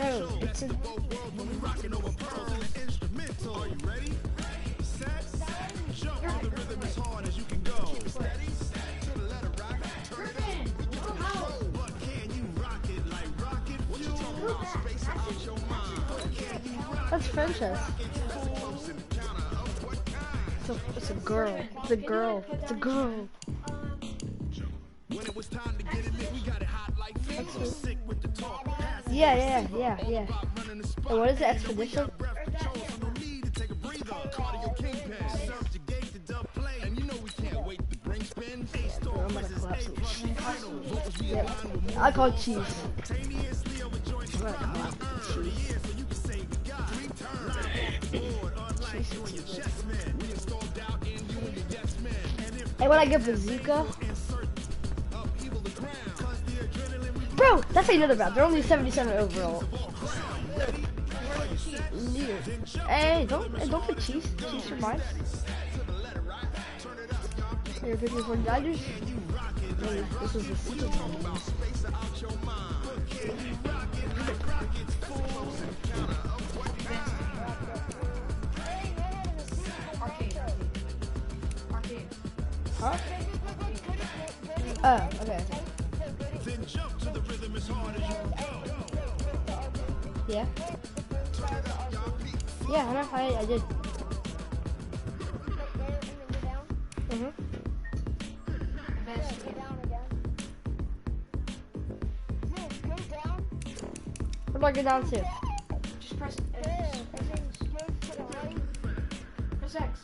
No, it's a... That's Princess. It's a girl. It's a girl. It's a girl. Yeah. And what is the expedition? I'm gonna collapse some cheese. Yeah, I call it cheese. I'm gonna collapse some cheese. Hey, when I get bazooka, bro, that's another round. They're only 77 overall. Hey, don't put cheese. Cheese for mine. You're picking 49ers. This is the secret one. Huh? Oh, okay. Yeah. Yeah, I did. Where do I go down to? Just press X. Press X.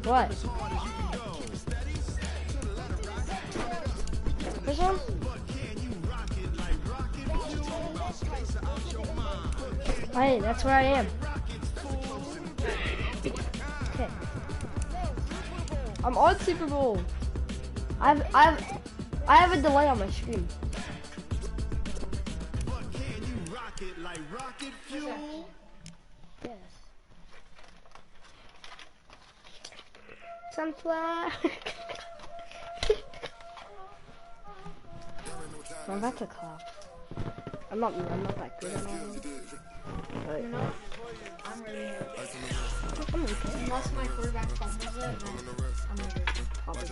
What? This one? Hey, that's where I am. Okay. I'm on Super Bowl. I have a delay on my screen. Yes. Sunflower. I'm about to clap. I'm not that good at all. You're not? I'm ready. I'm okay. Unless my quarterback fumbles it, then I'm ready. Probably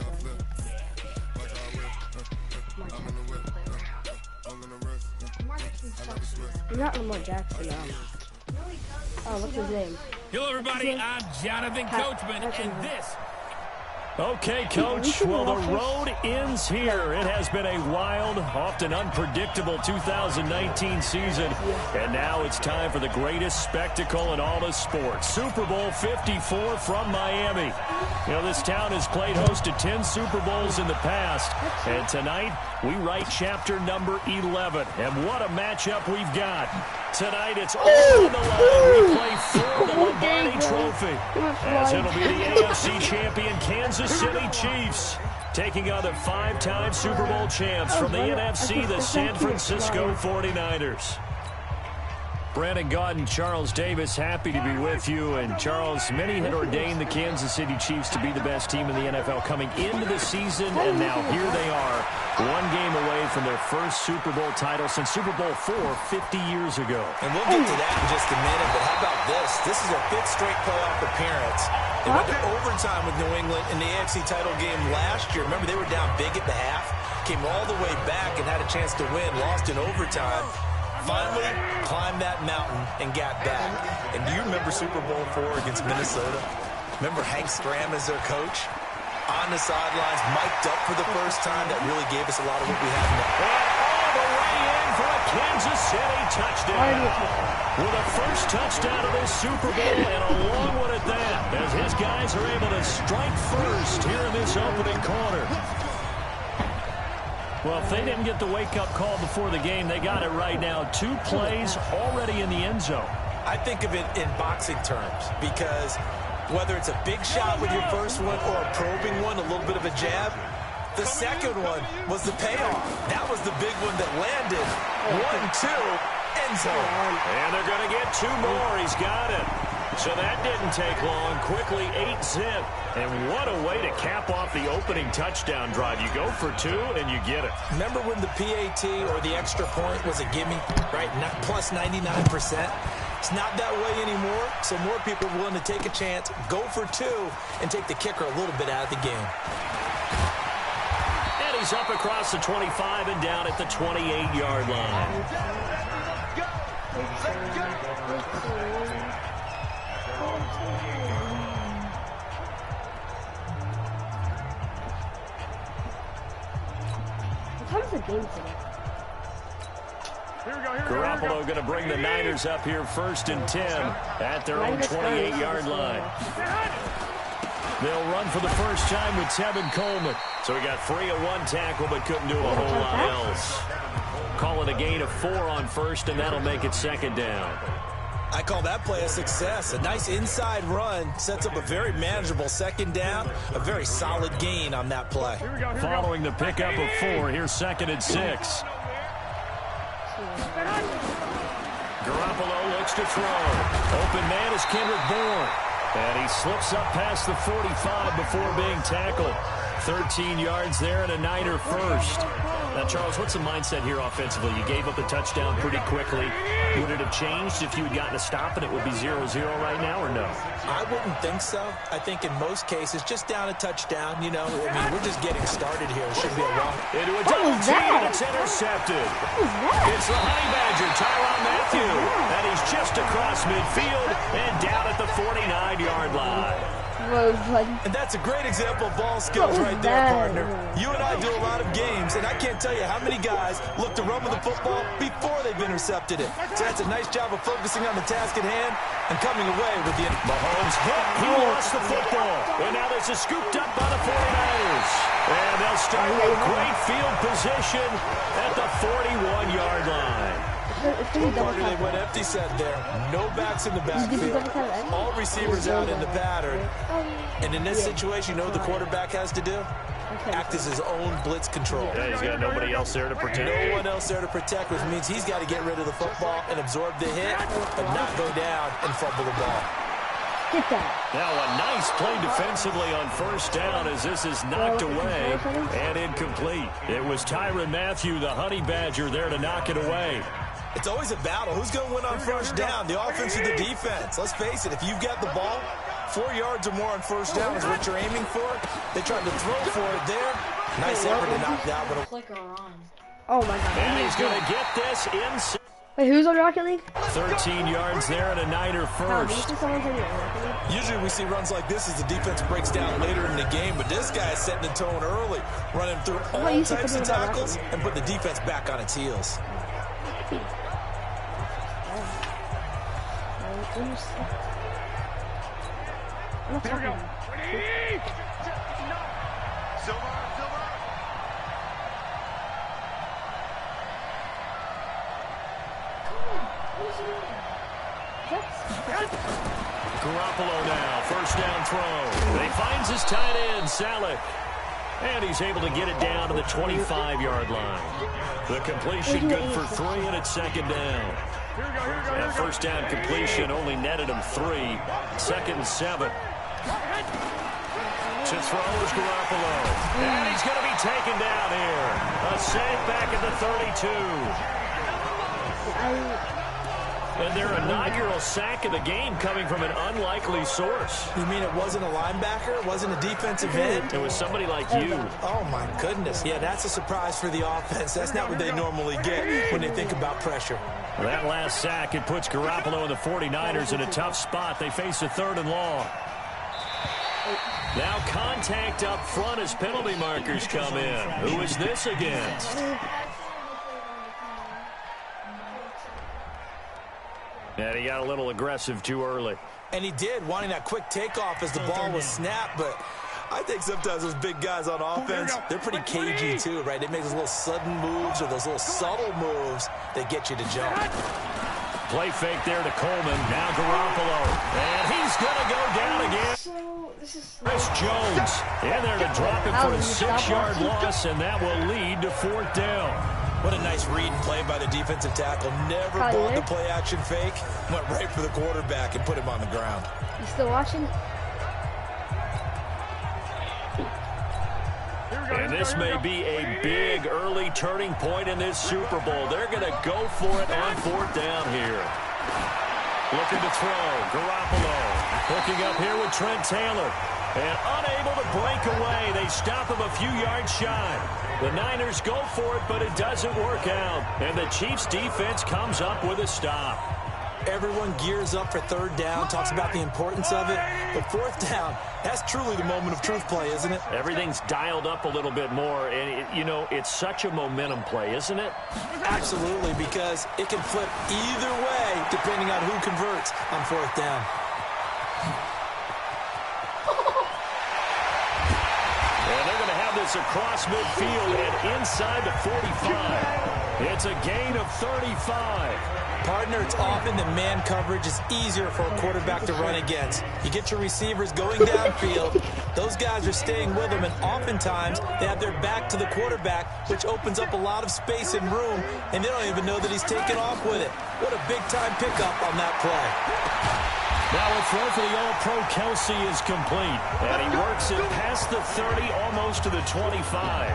You're not Lamar Jackson now. Oh, what's his name? Hello, everybody. I'm Jonathan Coachman, and this. Okay, Coach. Well, the road ends here. It has been a wild, often unpredictable 2019 season. And now it's time for the greatest spectacle in all of sports. Super Bowl 54 from Miami. You know, this town has played host to 10 Super Bowls in the past. And tonight, we write chapter number 11. And what a matchup we've got. Tonight, it's all on the line. We play for the Lombardi Trophy. As it'll be the AFC champion Kansas City Chiefs taking on the five-time Super Bowl champs from the NFC, the San Francisco 49ers. Brandon Gaunt and Charles Davis, happy to be with you. And Charles, many had ordained the Kansas City Chiefs to be the best team in the NFL coming into the season, and now here they are, one game away from their first Super Bowl title since Super Bowl IV 50 years ago. And we'll get to that in just a minute, but how about this? This is a fifth straight playoff appearance. They went to overtime with New England in the AFC title game last year. Remember, they were down big at the half, came all the way back and had a chance to win, lost in overtime. Finally climbed that mountain and got back. And do you remember Super Bowl IV against Minnesota? Remember Hank Stram as their coach? On the sidelines, mic'd up for the first time. That really gave us a lot of what we have now. All the way in for a Kansas City touchdown. With the first touchdown of this Super Bowl, and a long one at that, as his guys are able to strike first here in this opening quarter. Well, if they didn't get the wake-up call before the game, they got it right now. 2 plays already in the end zone. I think of it in boxing terms, because whether it's a big shot with your first one or a probing one, a little bit of a jab, the second one was the payoff. That was the big one that landed. 1-2, end zone. And they're going to get 2 more. He's got it. So that didn't take long. Quickly 8-zip. And what a way to cap off the opening touchdown drive. You go for 2 and you get it. Remember when the PAT or the extra point was a gimme, right? Plus 99%. It's not that way anymore, so more people are willing to take a chance, go for 2, and take the kicker a little bit out of the game. And he's up across the 25 and down at the 28-yard line. What time is the game today? Garoppolo going to bring the Niners up here 1st and 10 at their own 28-yard line. They'll run for the first time with Tevin Coleman. So he got free of 1 tackle but couldn't do a whole lot else. Call it a gain of 4 on 1st, and that'll make it 2nd down. I call that play a success. A nice inside run sets up a very manageable 2nd down. A very solid gain on that play. Following the pickup of 4, here's 2nd and 6. Garoppolo looks to throw. Open man is Kendrick Bourne. And he slips up past the 45 before being tackled. 13 yards there and a Niner first. Now, Charles, what's the mindset here offensively? You gave up a touchdown pretty quickly. Would it have changed if you had gotten a stop and it would be 0-0 right now, or no? I wouldn't think so. I think in most cases, just down a touchdown, you know, I mean, we're just getting started here. It should be a long. Into a double team, and it's intercepted. It's the Honey Badger, Tyrann Mathieu. And he's just across midfield and down at the 49-yard line. And that's a great example of ball skills right there, partner. You and I do a lot of games, and I can't tell you how many guys look to run with the football before they've intercepted it. So that's a nice job of focusing on the task at hand and coming away with the... Mahomes hit. He lost the football. And now this is scooped up by the 49ers. And they'll start with great field position at the 41-yard line. Partner, they went empty set there. No backs in the backfield. All receivers out in the pattern. And in this situation, you know what the quarterback has to do? Act as his own blitz control. Yeah, he's got nobody else there to protect. No one else there to protect, which means he's got to get rid of the football and absorb the hit, but not go down and fumble the ball. Get that. Now a nice play defensively on 1st down as this is knocked away and incomplete. It was Tyrann Mathieu, the Honey Badger, there to knock it away. It's always a battle. Who's going to win on 1st down? The offense or the defense? Let's face it, if you've got the ball, 4 yards or more on 1st down is what you're aiming for. They tried to throw for it there. Nice effort to knock that one. Clicker on. Oh my god. And he's going to get this inside. Wait, who's on Rocket League? 13 yards there and a Niner first. Usually we see runs like this as the defense breaks down later in the game, but this guy is setting the tone early, running through all types of tackles and put the defense back on its heels. Here we go. Silver. Garoppolo now, 1st down throw. And he finds his tight end, Saleh. And he's able to get it down to the 25-yard line. The completion good for 3, and it's 2nd down. That 1st down completion only netted him 3. 2nd and 7. To throw is Garoppolo. And he's going to be taken down here. A save back at the 32. And their inaugural sack of the game coming from an unlikely source. You mean it wasn't a linebacker? It wasn't a defensive end? It was somebody like you. Oh, my goodness. Yeah, that's a surprise for the offense. That's not what they normally get when they think about pressure. Well, that last sack, it puts Garoppolo and the 49ers in a tough spot. They face a 3rd and long. Now contact up front as penalty markers come in. Who is this against? And he got a little aggressive too early. And he did, wanting that quick takeoff as the ball was snapped. But I think sometimes those big guys on offense, they're pretty cagey too, right? They make those little sudden moves or those little subtle moves that get you to jump. Play fake there to Coleman. Now Garoppolo. And he's going to go down again. Chris Jones in there to drop it for a 6-yard loss, and that will lead to 4th down. What a nice read and play by the defensive tackle. Never bought the play action fake. Went right for the quarterback and put him on the ground. You still watching? And this may be a big early turning point in this Super Bowl. They're going to go for it on 4th down here. Looking to throw. Garoppolo hooking up here with Trent Taylor. And unable to break away. They stop him a few yards shy. The Niners go for it, but it doesn't work out. And the Chiefs defense comes up with a stop. Everyone gears up for 3rd down, talks about the importance of it. But 4th down, that's truly the moment of truth play, isn't it? Everything's dialed up a little bit more. And, you know, it's such a momentum play, isn't it? Absolutely, because it can flip either way depending on who converts on 4th down. And they're going to have this across midfield and inside the 45. It's a gain of 35. Partner, it's often that man coverage is easier for a quarterback to run against. You get your receivers going downfield. Those guys are staying with them, and oftentimes they have their back to the quarterback, which opens up a lot of space and room, and they don't even know that he's taken off with it. What a big-time pickup on that play. Now a throw for the All-Pro Kelsey is complete. And he works it past the 30, almost to the 25.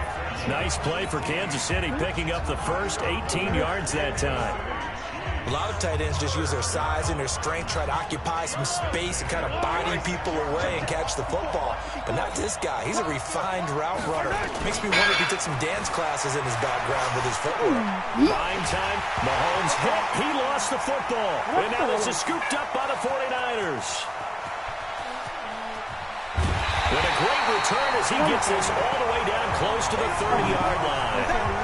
Nice play for Kansas City, picking up the first 18 yards that time. A lot of tight ends just use their size and their strength, try to occupy some space and kind of body people away and catch the football. But not this guy. He's a refined route runner. Makes me wonder if he took some dance classes in his background with his footwork. Buying time. Mahomes hit. He lost the football. And now this is scooped up by the 49ers. With a great return as he gets this all the way down close to the 30-yard line.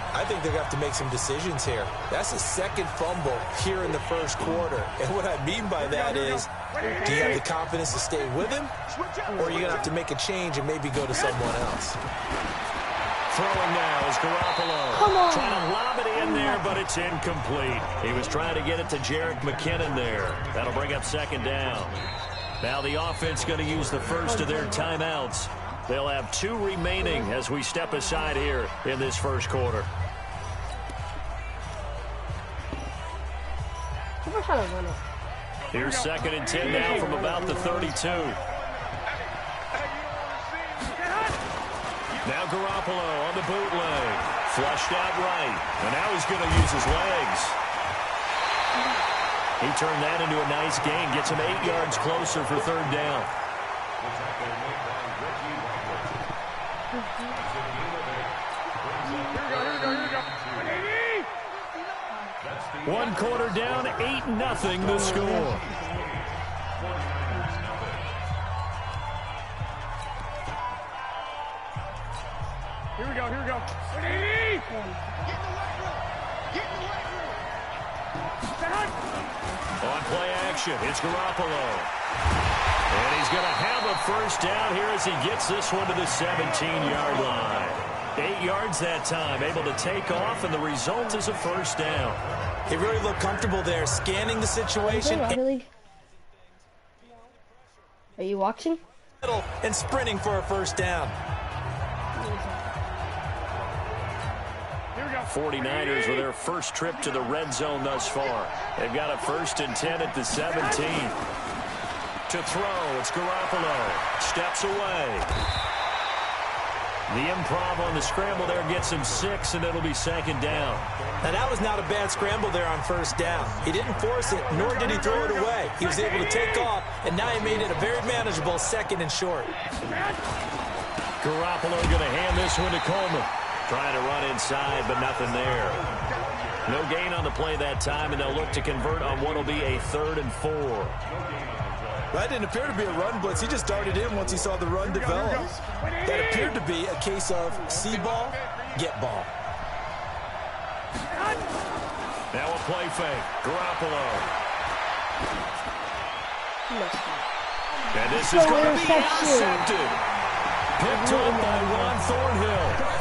I think they're going to have to make some decisions here. That's the 2nd fumble here in the 1st quarter. And what I mean by that is, do you have the confidence to stay with him? Or are you going to have to make a change and maybe go to someone else? Throwing now is Garoppolo. Trying to lob it in there, but it's incomplete. He was trying to get it to Jerick McKinnon there. That'll bring up 2nd down. Now the offense going to use the first of their timeouts. They'll have 2 remaining as we step aside here in this 1st quarter. Here's 2nd and 10 now from about the 32. Now Garoppolo on the bootleg. Flushed out right. And now he's going to use his legs. He turned that into a nice gain. Gets him 8 yards closer for 3rd down. One quarter down, 8-0 the score. Here we go. On play action, it's Garoppolo. And he's going to have a 1st down here as he gets this one to the 17-yard line. 8 yards that time, able to take off, and the result is a 1st down. He really looked comfortable there, scanning the situation. Are you watching? And sprinting for a 1st down. 49ers with their first trip to the red zone thus far. They've got a 1st and 10 at the 17. To throw, it's Garoppolo. Steps away. The improv on the scramble there gets him 6, and it'll be 2nd down. Now, that was not a bad scramble there on 1st down. He didn't force it, nor did he throw it away. He was able to take off, and now he made it a very manageable 2nd and short. Garoppolo going to hand this one to Coleman. Trying to run inside, but nothing there. No gain on the play that time, and they'll look to convert on what will be a 3rd and 4. That didn't appear to be a run blitz. He just darted in once he saw the run develop. That appeared to be a case of see ball, get ball. Now a play fake. Garoppolo. And this is going to be intercepted. Picked up by Ron Thornhill.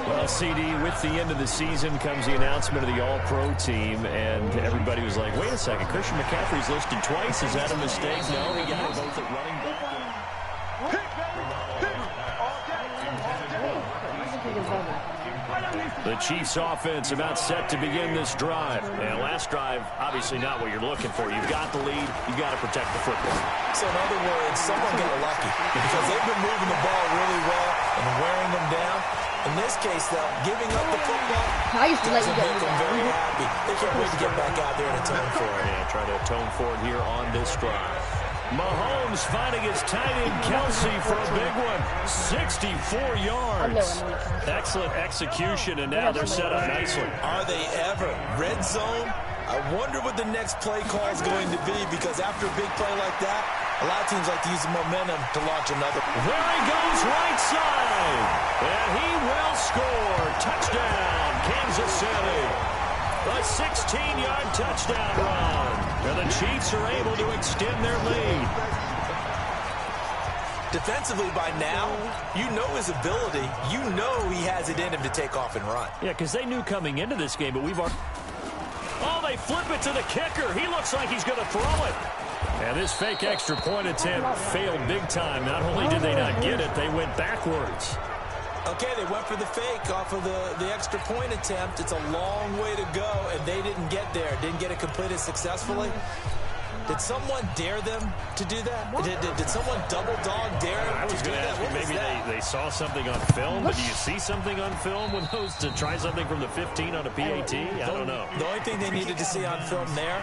Well, CD, with the end of the season comes the announcement of the All-Pro team, and everybody was like, wait a second, Christian McCaffrey's listed twice. Is that a mistake? No, he got it both at running back. The Chiefs offense about set to begin this drive. And last drive, obviously not what you're looking for. You've got the lead. You've got to protect the football. So in other words, someone got lucky because they've been moving the ball really well and wearing them down. In this case, though, giving up the football I used to let you doesn't get make them very happy. They can't wait to get back out there and atone for it. Yeah, try to atone for it here on this drive. Mahomes finding his tight end Kelsey for a big one. 64 yards. Excellent execution, and now they're set up nicely. Are they ever? Red zone? I wonder what the next play call is going to be, because after a big play like that, a lot of teams like to use the momentum to launch another. There he goes, right side. And he will score. Touchdown, Kansas City. A 16-yard touchdown run. And the Chiefs are able to extend their lead. Defensively by now, you know his ability. You know he has it in him to take off and run. Yeah, because they knew coming into this game, but we've already... Oh, they flip it to the kicker. He looks like he's going to throw it. And this fake extra point attempt failed big time. Not only did they not get it, they went backwards. Okay, they went for the fake off of the extra point attempt. It's a long way to go, and they didn't get there. Didn't get it completed successfully. Did someone dare them to do that? Did someone double dog dare I was to do going to that? ask you, maybe they saw something on film, but do you see something on film with those to try something from the 15 on a PAT? I don't know. The only thing they needed to see on film there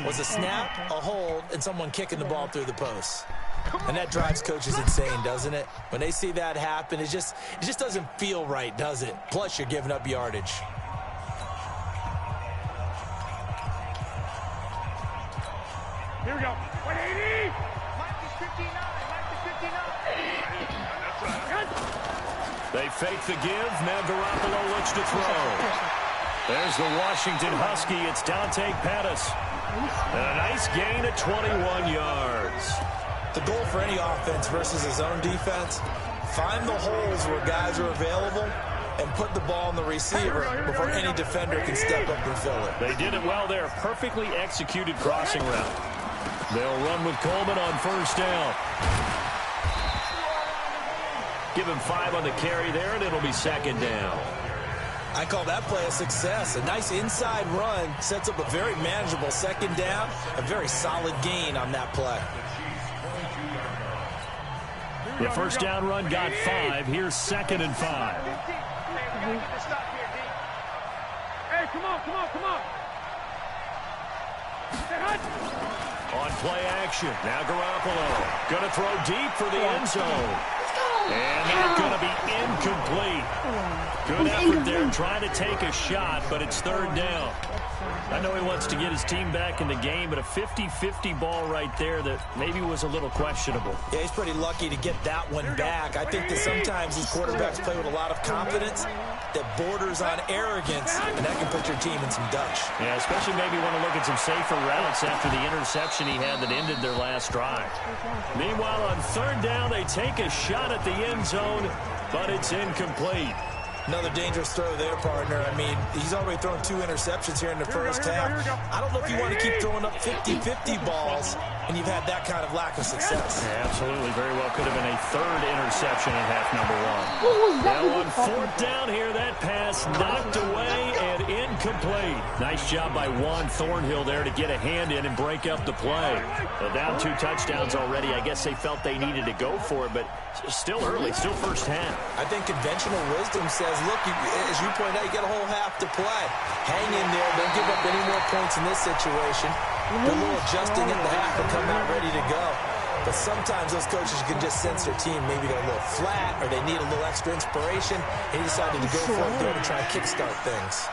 was a snap, a hold, and someone kicking the ball through the post. And that drives coaches insane, doesn't it? When they see that happen, it just doesn't feel right, does it? Plus, you're giving up yardage. Here we go. 180. Mike is 59. They fake the give. Now Garoppolo looks to throw. There's the Washington Husky. It's Dante Pettis. And a nice gain of 21 yards. The goal for any offense versus his own defense, find the holes where guys are available and put the ball in the receiver before any defender can step up and fill it. They did it well there. Perfectly executed crossing route. They'll run with Coleman on first down. Give him 5 on the carry there, and it'll be second down. I call that play a success. A nice inside run sets up a very manageable second down, a very solid gain on that play. The first down run got 5. Here's 2nd and 5. Hey, come on. On play action. Now Garoppolo. Going to throw deep for the end zone. And that's going to be incomplete. Good effort there trying to take a shot, but it's 3rd down. I know he wants to get his team back in the game, but a 50-50 ball right there that maybe was a little questionable. Yeah, he's pretty lucky to get that one back. I think that sometimes these quarterbacks play with a lot of confidence that borders on arrogance, and that can put your team in some Dutch. Yeah, especially maybe want to look at some safer routes after the interception he had that ended their last drive. Meanwhile, on 3rd down, they take a shot at the end zone, but it's incomplete. Another dangerous throw there, partner. I mean, he's already thrown 2 interceptions here in the first half. I don't know if you want to keep throwing up 50-50 balls, and you've had that kind of lack of success. Yeah, absolutely. Very well could have been a 3rd interception in half number 1. Now on 4th down here, that pass knocked away and incomplete. Nice job by Juan Thornhill there to get a hand in and break up the play. Well, down 2 touchdowns already. I guess they felt they needed to go for it, but still early, still first half. I think conventional wisdom says, look, as you point out, you got a whole half to play. Hang in there. Don't give up any more points in this situation. Do a little adjusting at the half and come out ready to go. But sometimes those coaches can just sense their team maybe got a little flat or they need a little extra inspiration. He decided to go for it there to try and kickstart things.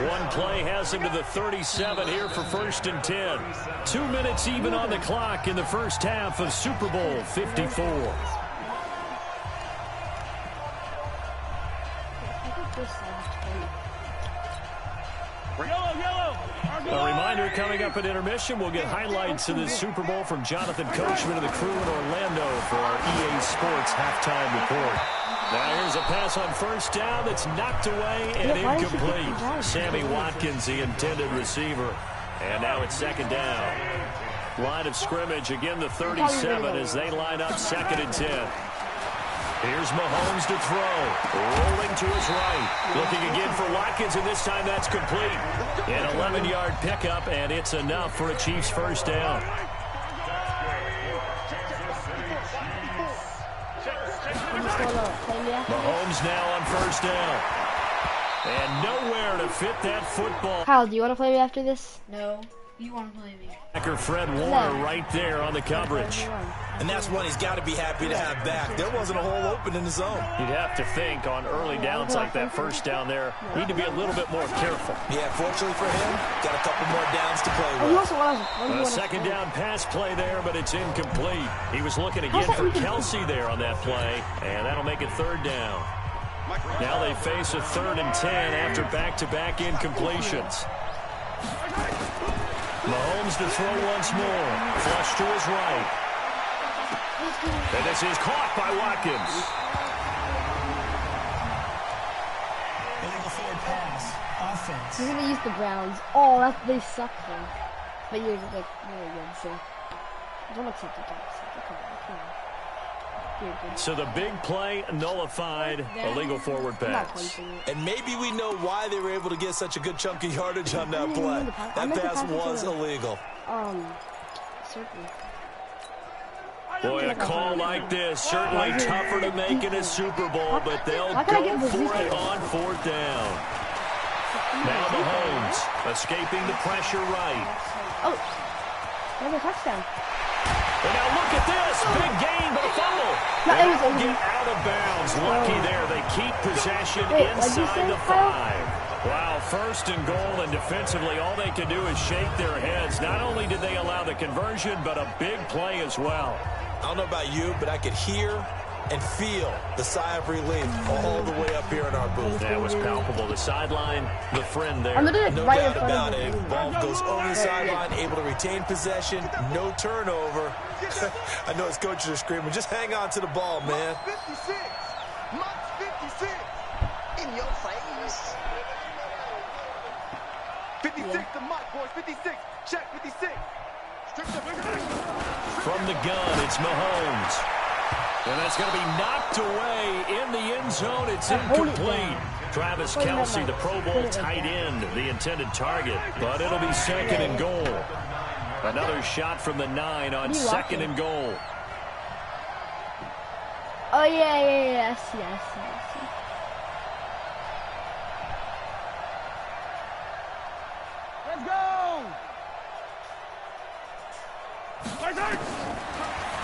One play has him to the 37 here for 1st and 10. 2 minutes even on the clock in the first half of Super Bowl 54. A reminder, coming up at intermission, we'll get highlights of this Super Bowl from Jonathan Coachman and the crew in Orlando for our EA Sports halftime report. Now here's a pass on 1st down that's knocked away and incomplete. Sammy Watkins, the intended receiver. And now it's 2nd down. Line of scrimmage, again the 37 as they line up 2nd and 10. Here's Mahomes to throw. Rolling to his right. Looking again for Watkins, and this time that's complete. An 11-yard pickup, and it's enough for a Chiefs first down. Mahomes now on first down. And nowhere to fit that football. Kyle, do you want to play me after this? No. You want to play me? Backer Fred Warner right there on the coverage. And that's one he's got to be happy to have back. There wasn't a hole open in the zone. You'd have to think on early downs like that first down there, need to be a little bit more careful. Yeah, fortunately for him, got a couple more downs to play with. A second down pass play there, but it's incomplete. He was looking again for Kelsey there on that play, and that'll make it third down. Now they face a 3rd and 10 after back-to-back incompletions. Mahomes to throw once more. Flush to his right. And this is caught by Watkins. Illegal forward pass. Offense. You're gonna use the Browns. Oh, they suck then. But you're like really good, so don't accept the top. Come on. So the big play nullified, illegal forward pass. And maybe we know why they were able to get such a good chunk of yardage on that play. That pass was illegal. Certainly. Boy, a call like this, certainly tougher to make in a Super Bowl, but they'll go for it on 4th down. Now Mahomes escaping the pressure right. Oh, another touchdown. And now look at this, big gain, but a fumble. They'll get out of bounds. Lucky there, they keep possession inside the 5. Wow, 1st and goal, and defensively, all they can do is shake their heads. Not only did they allow the conversion, but a big play as well. I don't know about you, but I could hear and feel the sigh of relief all the way up here in our booth. That was palpable. The sideline, the friend there. No doubt about it. Ball goes over the sideline, able to retain possession, no turnover. I know his coaches are screaming, just hang on to the ball, man. 56. Mark 56. In your face. 56 to Mike, boys. 56. Check 56. From the gun, it's Mahomes. And that's going to be knocked away in the end zone. It's incomplete. Travis Kelsey, the Pro Bowl tight end, the intended target. But it'll be 2nd and goal. Another shot from the 9 on 2nd and goal. Oh, yes. Let's go.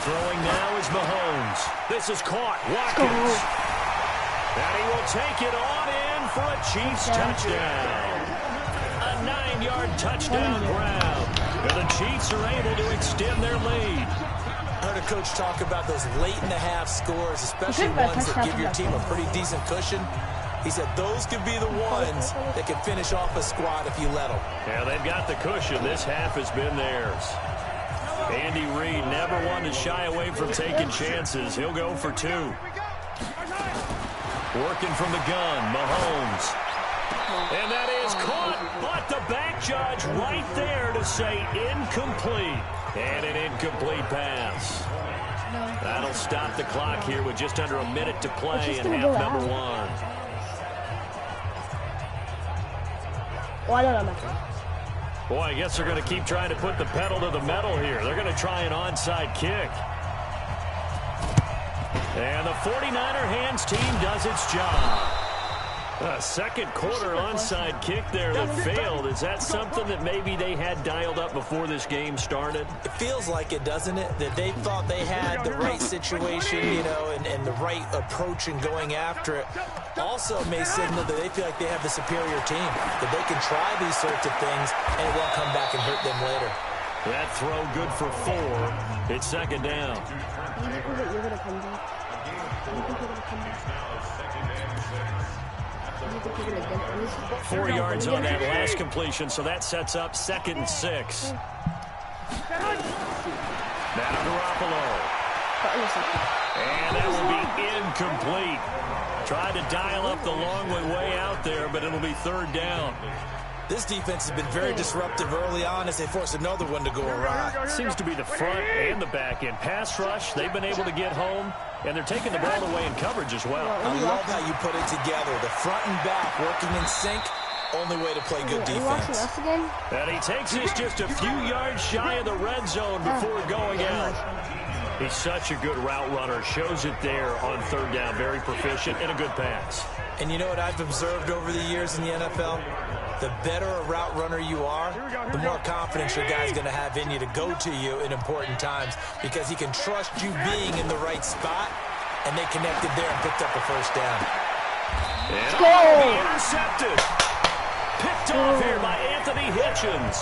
Throwing now is Mahomes. This is caught. Watkins. And he will take it on in for a Chiefs touchdown. A 9-yard touchdown grab. And the Chiefs are able to extend their lead. I heard a coach talk about those late-in-the-half scores, especially ones that give your team a pretty decent cushion. He said those could be the ones that can finish off a squad if you let them. Yeah, they've got the cushion. This half has been theirs. Andy Reid never one to shy away from taking chances. He'll go for 2. Working from the gun, Mahomes. And that is caught, but the back judge right there to say incomplete. And an incomplete pass. That'll stop the clock here with just under a minute to play in half number 1. Well, I don't know. Boy, I guess they're going to keep trying to put the pedal to the metal here. They're going to try an onside kick. And the 49er hands team does its job. A second quarter onside kick there that failed. Is that something that maybe they had dialed up before this game started? It feels like it, doesn't it? That they thought they had the right situation, you know, and the right approach in going after it. Also may signal that they feel like they have the superior team, that they can try these sorts of things and it won't come back and hurt them later. That throw good for 4. It's 2nd down. You're going to come back. 4 yards on that last completion, so that sets up 2nd and 6. Now Garoppolo. And that will be incomplete. Tried to dial up the long way out there, but it'll be 3rd down. This defense has been very disruptive early on as they force another one to go awry. Seems to be the front and the back end. Pass rush, they've been able to get home, and they're taking the ball away in coverage as well. I love how you put it together. The front and back working in sync. Only way to play good defense. And he takes this just a few yards shy of the red zone before going out. He's such a good route runner. Shows it there on third down. Very proficient and a good pass. And you know what I've observed over the years in the NFL? The better a route runner you are, the more confidence your guy's going to have in you to go to you in important times because he can trust you being in the right spot, and they connected there and picked up a first down. And intercepted. Picked off here by Anthony Hitchens.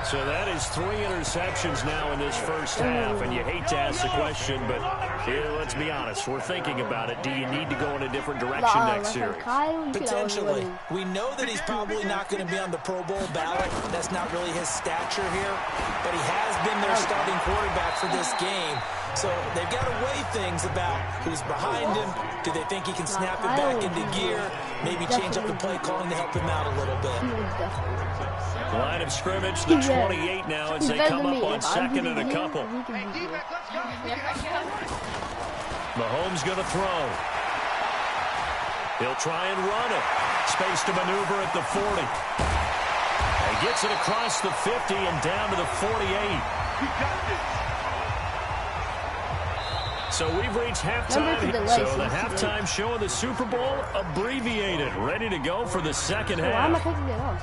So that is 3 interceptions now in this first half, and you hate to ask the question, but let's be honest. We're thinking about it. Do you need to go in a different direction next series? Potentially. We know that he's probably not going to be on the Pro Bowl ballot. That's not really his stature here, but he has been their starting quarterback for this game. So they've got to weigh things about who's behind him. Do they think he can snap it back into gear? Maybe change up the play calling to help him out a little bit. Line of scrimmage, the 28 now as they come up on second and a couple. Mahomes going to throw. He'll try and run it. Space to maneuver at the 40. He gets it across the 50 and down to the 48. So we've reached halftime. So the halftime show of the Super Bowl abbreviated. Ready to go for the second half. Why am I taking it off?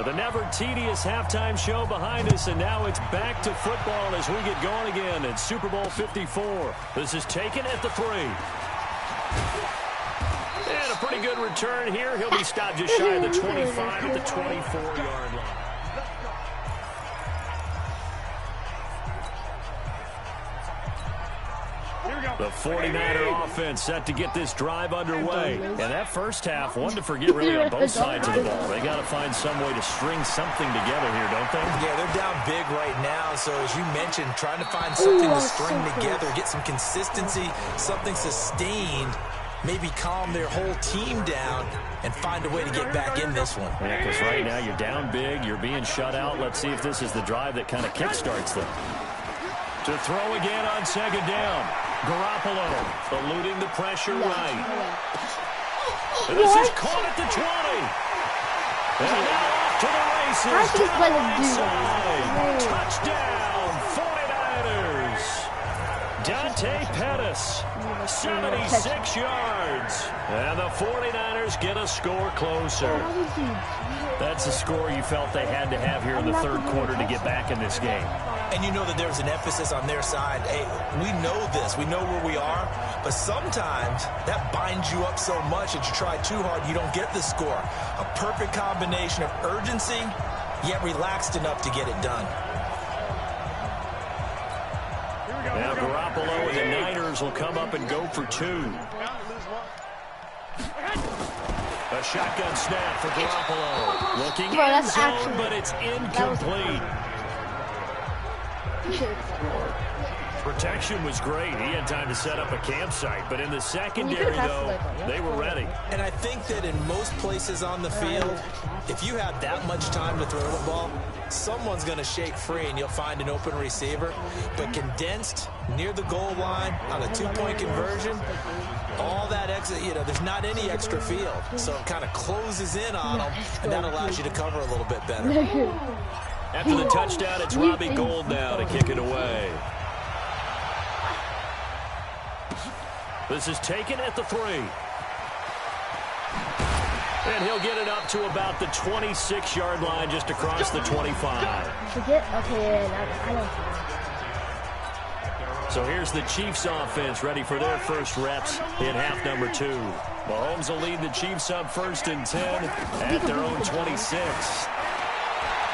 The never tedious halftime show behind us, and now it's back to football as we get going again in Super Bowl 54. This is taken at the 3. And a pretty good return here. He'll be stopped just shy of the 25 at the 24-yard line. The 49er offense set to get this drive underway. And that first half, one to forget really on both sides of the ball. They got to find some way to string something together here, don't they? Yeah, they're down big right now. So as you mentioned, trying to find something to string together, get some consistency, something sustained, maybe calm their whole team down and find a way to get back in this one. Yeah, because right now you're down big, you're being shut out. Let's see if this is the drive that kind of kickstarts them. To throw again on second down. Garoppolo eluding the pressure right. And this is caught at the 20. And now off to the races. Touchdown, 49ers. Dante Pettis, 76 yards. And the 49ers get a score closer. That's a score you felt they had to have here in the third quarter to get back in this game. And you know that there's an emphasis on their side. Hey, we know this. We know where we are. But sometimes that binds you up so much that you try too hard, you don't get the score. A perfect combination of urgency, yet relaxed enough to get it done. Now Garoppolo and the Niners will come up and go for 2. A shotgun snap for Garoppolo. Looking in zone, but it's incomplete. Protection was great. He had time to set up a campsite, but in the secondary, though, they were ready. And I think that in most places on the field, if you have that much time to throw the ball, someone's going to shake free and you'll find an open receiver. But condensed near the goal line on a 2-point conversion, all that exit, there's not any extra field. So it kind of closes in on them, and that allows you to cover a little bit better. After the touchdown, it's Robbie Gould now to kick it away. This is taken at the 3. And he'll get it up to about the 26-yard line, just across the 25. So here's the Chiefs offense ready for their first reps in half number 2. Mahomes will lead the Chiefs up 1st and 10 at their own 26.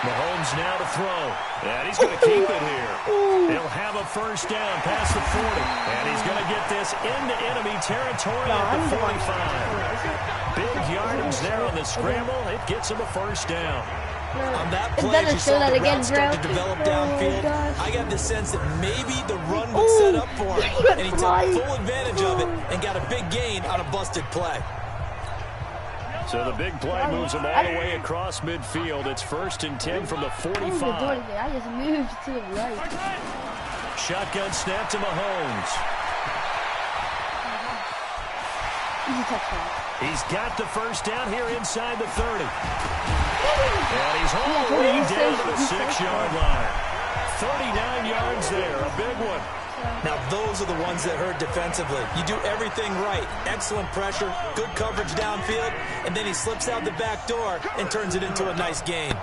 Mahomes now to throw. And he's going to keep it here. He'll have a first down past the 40. And he's going to get this into enemy territory at the 45. Big yardage there on the scramble. It gets him a first down. On that play, you saw the route start to develop downfield. I got the sense that maybe the run would set up up for him. And he took full advantage of it and got a big gain on a busted play. So the big play moves him all the way across midfield. It's 1st and 10 from the 45. I just moved to the right. Shotgun snap to Mahomes. Easy touchdown. He's got the first down here inside the 30. And he's all the way down to the 6-yard line. 39 yards there, a big one. Now, those are the ones that hurt defensively. You do everything right. Excellent pressure, good coverage downfield, and then he slips out the back door and turns it into a nice gain.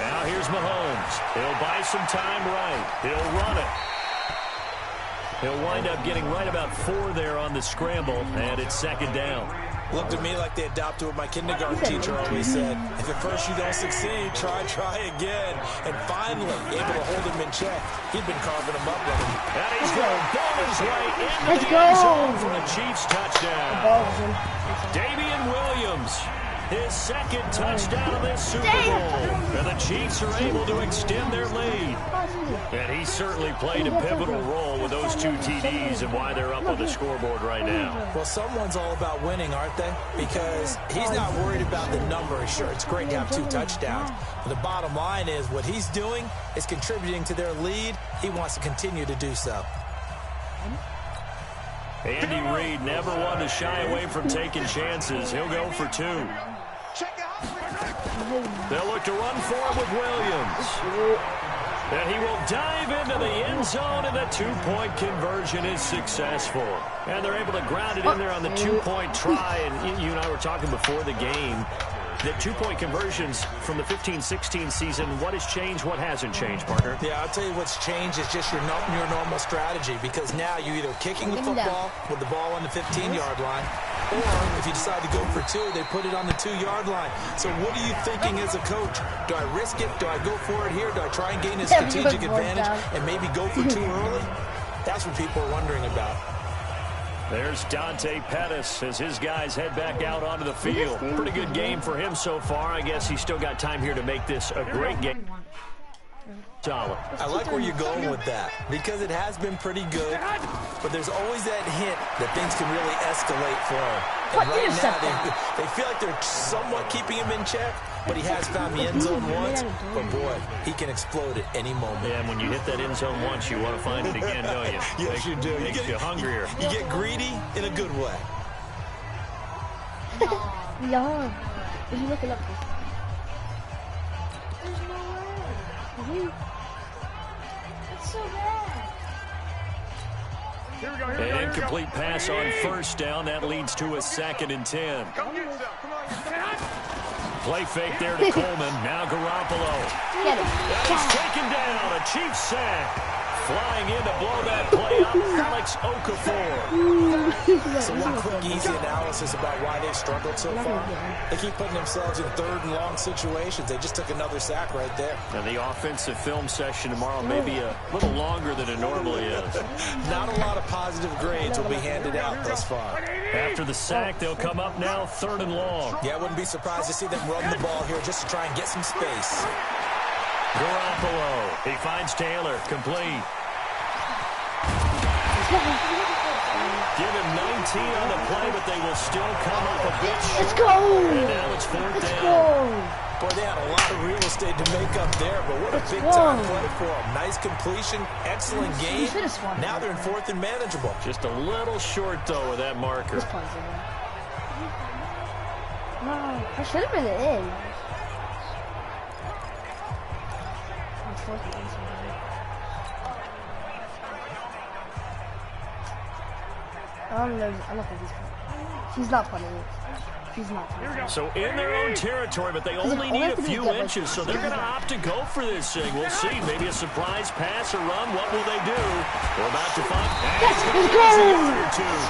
Now here's Mahomes. He'll buy some time right. He'll run it. He'll wind up getting right about 4 there on the scramble, and it's 2nd down. Looked to me like they adopted what my kindergarten teacher always said. If at first you don't succeed, try again. And finally, able to hold him in check. He'd been carving him up running. And he's going bonus right into the end zone for the Chiefs touchdown. Damian Williams, his 2nd touchdown of this Super Bowl. And the Chiefs are able to extend their lead. And he certainly played a pivotal role with those 2 TDs and why they're up on the scoreboard right now. Well, someone's all about winning, aren't they? Because he's not worried about the number. Sure, it's great to have 2 touchdowns. But the bottom line is what he's doing is contributing to their lead. He wants to continue to do so. Andy Reid never one to shy away from taking chances. He'll go for 2. They'll look to run for him with Williams. And he will dive into the end zone, and the 2-point conversion is successful. And they're able to ground it in there on the 2-point try. And you and I were talking before the game. The 2-point conversions from the 15-16 season, what has changed, what hasn't changed, partner? Yeah, I'll tell you what's changed is just your normal strategy, because now you're either kicking the football with the ball on the 15-yard line, or if you decide to go for 2, they put it on the 2-yard line. So what are you thinking as a coach? Do I risk it? Do I go for it here? Do I try and gain a strategic advantage and maybe go for 2 early? That's what people are wondering about. There's Dante Pettis as his guys head back out onto the field. Pretty good game for him so far. I guess he's still got time here to make this a great game. Solid. I like where you're going with that, because it has been pretty good, but there's always that hint that things can really escalate for him. And right now, they feel like they're somewhat keeping him in check, but he has found the end zone once. But, boy, he can explode at any moment. Yeah, and when you hit that end zone once, you want to find it again, don't you? Yes, you do. Makes you hungrier. You get greedy in a good way. Yeah. Did you look it up? There's no way. It's so bad. Here we go, here we go, An here we incomplete go. pass on 1st down. That leads to a 2nd and 10. Come get some. Come on. Play fake there to Coleman. Now Garoppolo. Get it. And he's taken down. A Chiefs sack. Flying in to blow that play up, Alex Okafor. So one quick, easy analysis about why they've struggled so far. They keep putting themselves in 3rd and long situations. They just took another sack right there. And the offensive film session tomorrow may be a little longer than it normally is. Not a lot of positive grades will be handed out thus far. After the sack, they'll come up now 3rd and long. Yeah, I wouldn't be surprised to see them run the ball here just to try and get some space. Garoppolo, he finds Taylor, complete. Give him 19 on the play, but they will still come up a bit short. Let's go! And now it's 4th down. Boy, they had a lot of real estate to make up there, but what a big-time play for them. Nice completion, excellent game. Now they're in 4th and manageable. Just a little short, though, with that marker. No, I should have been in. I don't know if he's not funny. He's not funny. So in their own territory, but they only need a few inches, so they're going to opt to go for this thing. We'll see. Maybe a surprise pass or run. What will they do? We're about to find. Let's go!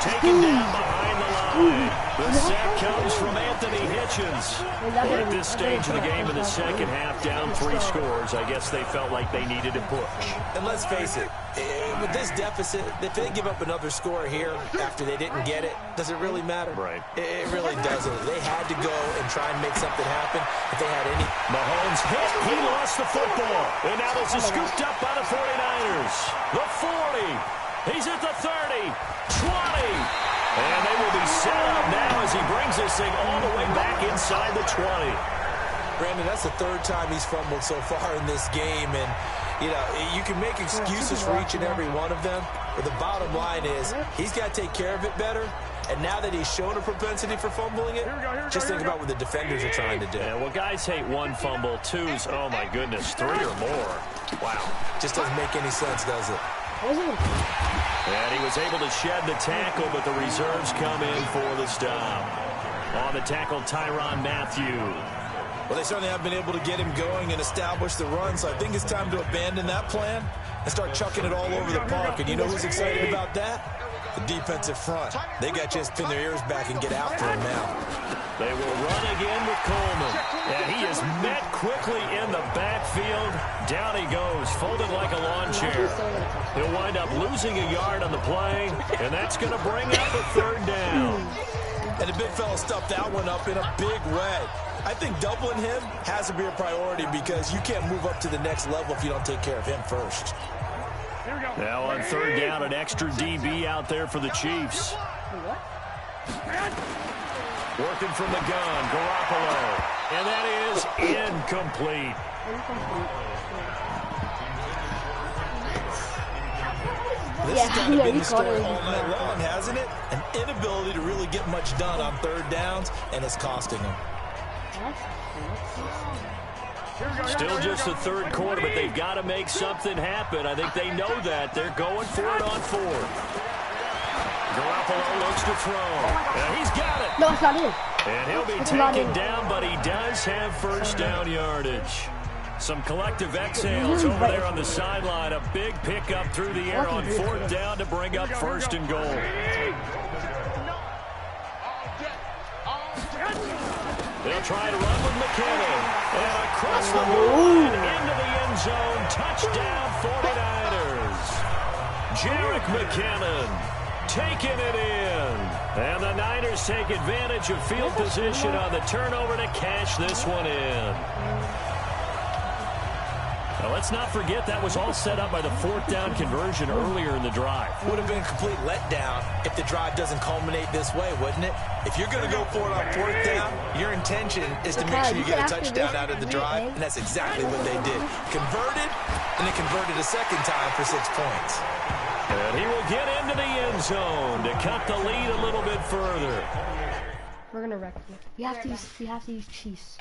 Taken down behind the line. line. The sack comes from Anthony Hitchens. At this stage of the game in the second half, down 3 scores, I guess they felt like they needed a push. And let's face it, with this deficit, if they give up another score here after they didn't get it, does it really matter? Right. It really doesn't. They had to go and try and make something happen if they had any. Mahomes hit. He lost the football. And now this is scooped up by the 49ers. The 40. He's at the 30. 20. And they will be set up now as he brings this thing all the way back inside the 20. Brandon, that's the 3rd time he's fumbled so far in this game. And, you know, you can make excuses for each and every one of them. But the bottom line is he's got to take care of it better. And now that he's shown a propensity for fumbling it, just think about what the defenders are trying to do. Yeah, well, guys hate 1 fumble, 2's, oh, my goodness, 3 or more. Wow. Just doesn't make any sense, does it? And he was able to shed the tackle, but the reserves come in for the stop. On the tackle, Tyrann Mathieu. Well, they certainly have been able to get him going and establish the run, so I think it's time to abandon that plan and start chucking it all over the park. And you know who's excited about that? The defensive front. They got to just pin their ears back and get after him now. They will run again with Coleman. And he is met quickly in the backfield. Down he goes, folded like a lawn chair. He'll wind up losing a yard on the play, and that's going to bring up a 3rd down. And the big fella stuffed that one up in a big way. I think doubling him has to be a priority because you can't move up to the next level if you don't take care of him first. Now on 3rd down, an extra DB out there for the Chiefs. Working from the gun, Garoppolo. And that is incomplete. This has kind of been the story all night long, hasn't it? An inability to really get much done on 3rd downs, and it's costing them. Still just the 3rd quarter, but they've got to make something happen. I think they know that. They're going for it on 4th. Garoppolo looks to throw. And he's got it. No, it's not in. And he'll be taken down, but he does have 1st down yardage. Some collective exhales over there on the sideline. A big pickup through the air on 4th down to bring up 1st and goal. They'll try to run with McKinnon. And across the line into the end zone. Touchdown 49ers. Jerick McKinnon taking it in. And the Niners take advantage of field position on the turnover to cash this one in. Now, let's not forget that was all set up by the 4th down conversion earlier in the drive. Would have been a complete letdown if the drive doesn't culminate this way, wouldn't it? If you're going to go for it on 4th down, your intention is to make sure you get a touchdown out of the drive, and that's exactly what they did. Converted, and they converted a 2nd time for 6 points. And he will get into the end zone to cut the lead a little bit further. We're gonna wreck you. You have to use Chiefs.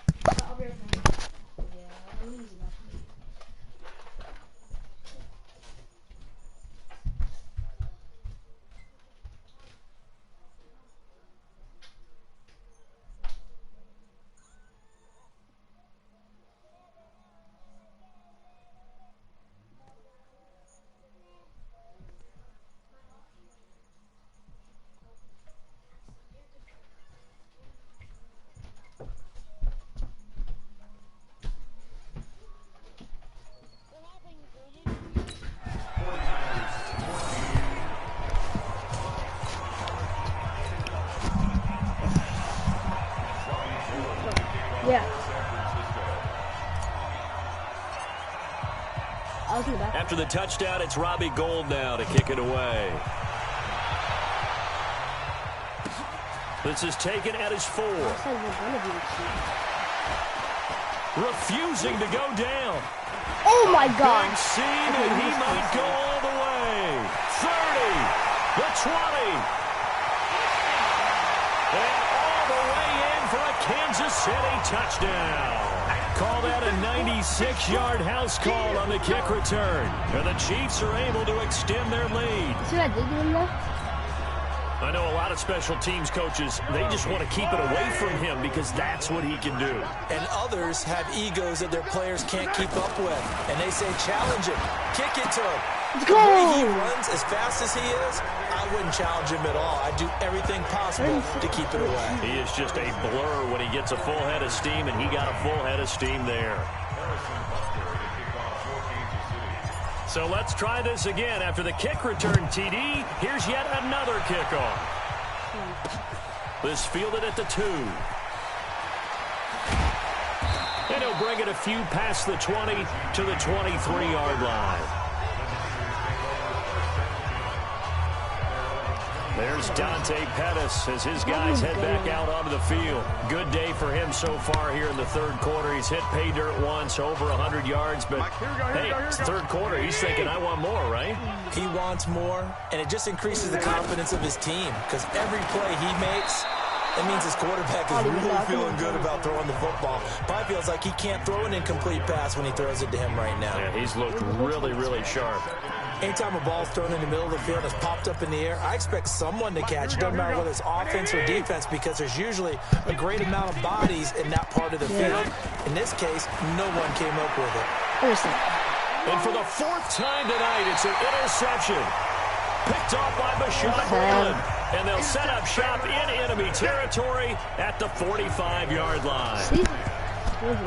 Yeah. After the touchdown, it's Robbie Gould now to kick it away. This is taken at his 4. Refusing to go down. Oh my God. Big scene, and he might go all the way. 30, the 20. And all the way in for a Kansas City touchdown. Call that a 96-yard house call on the kick return. And the Chiefs are able to extend their lead. See what I did to him though? I know a lot of special teams coaches, they just want to keep it away from him because that's what he can do. And others have egos that their players can't keep up with. And they say, challenge him, kick it to him. Let's The way he go. runs as fast as he is, I wouldn't challenge him at all. I'd do everything possible to keep it away. He is just a blur when he gets a full head of steam, and he got a full head of steam there. So let's try this again. After the kick return TD, here's yet another kickoff. This fielded at the 2. And he'll bring it a few past the 20 to the 23-yard line. There's Dante Pettis as his guys head back out onto the field. Good day for him so far here in the third quarter. He's hit pay dirt once, over 100 yards. But, hey, it's third quarter. He's thinking, I want more, right? He wants more, and it just increases the confidence of his team because every play he makes, that means his quarterback is really feeling good about throwing the football. Probably feels like he can't throw an incomplete pass when he throws it to him right now. Yeah, he's looked really, really sharp. Anytime a ball's thrown in the middle of the field, it's popped up in the air, I expect someone to catch it. Doesn't matter whether it's offense or defense because there's usually a great amount of bodies in that part of the field. In this case, no one came up with it. And for the 4th time tonight, it's an interception. Picked off by Bashaud Breeland. And they'll set up shop in enemy territory at the 45-yard line.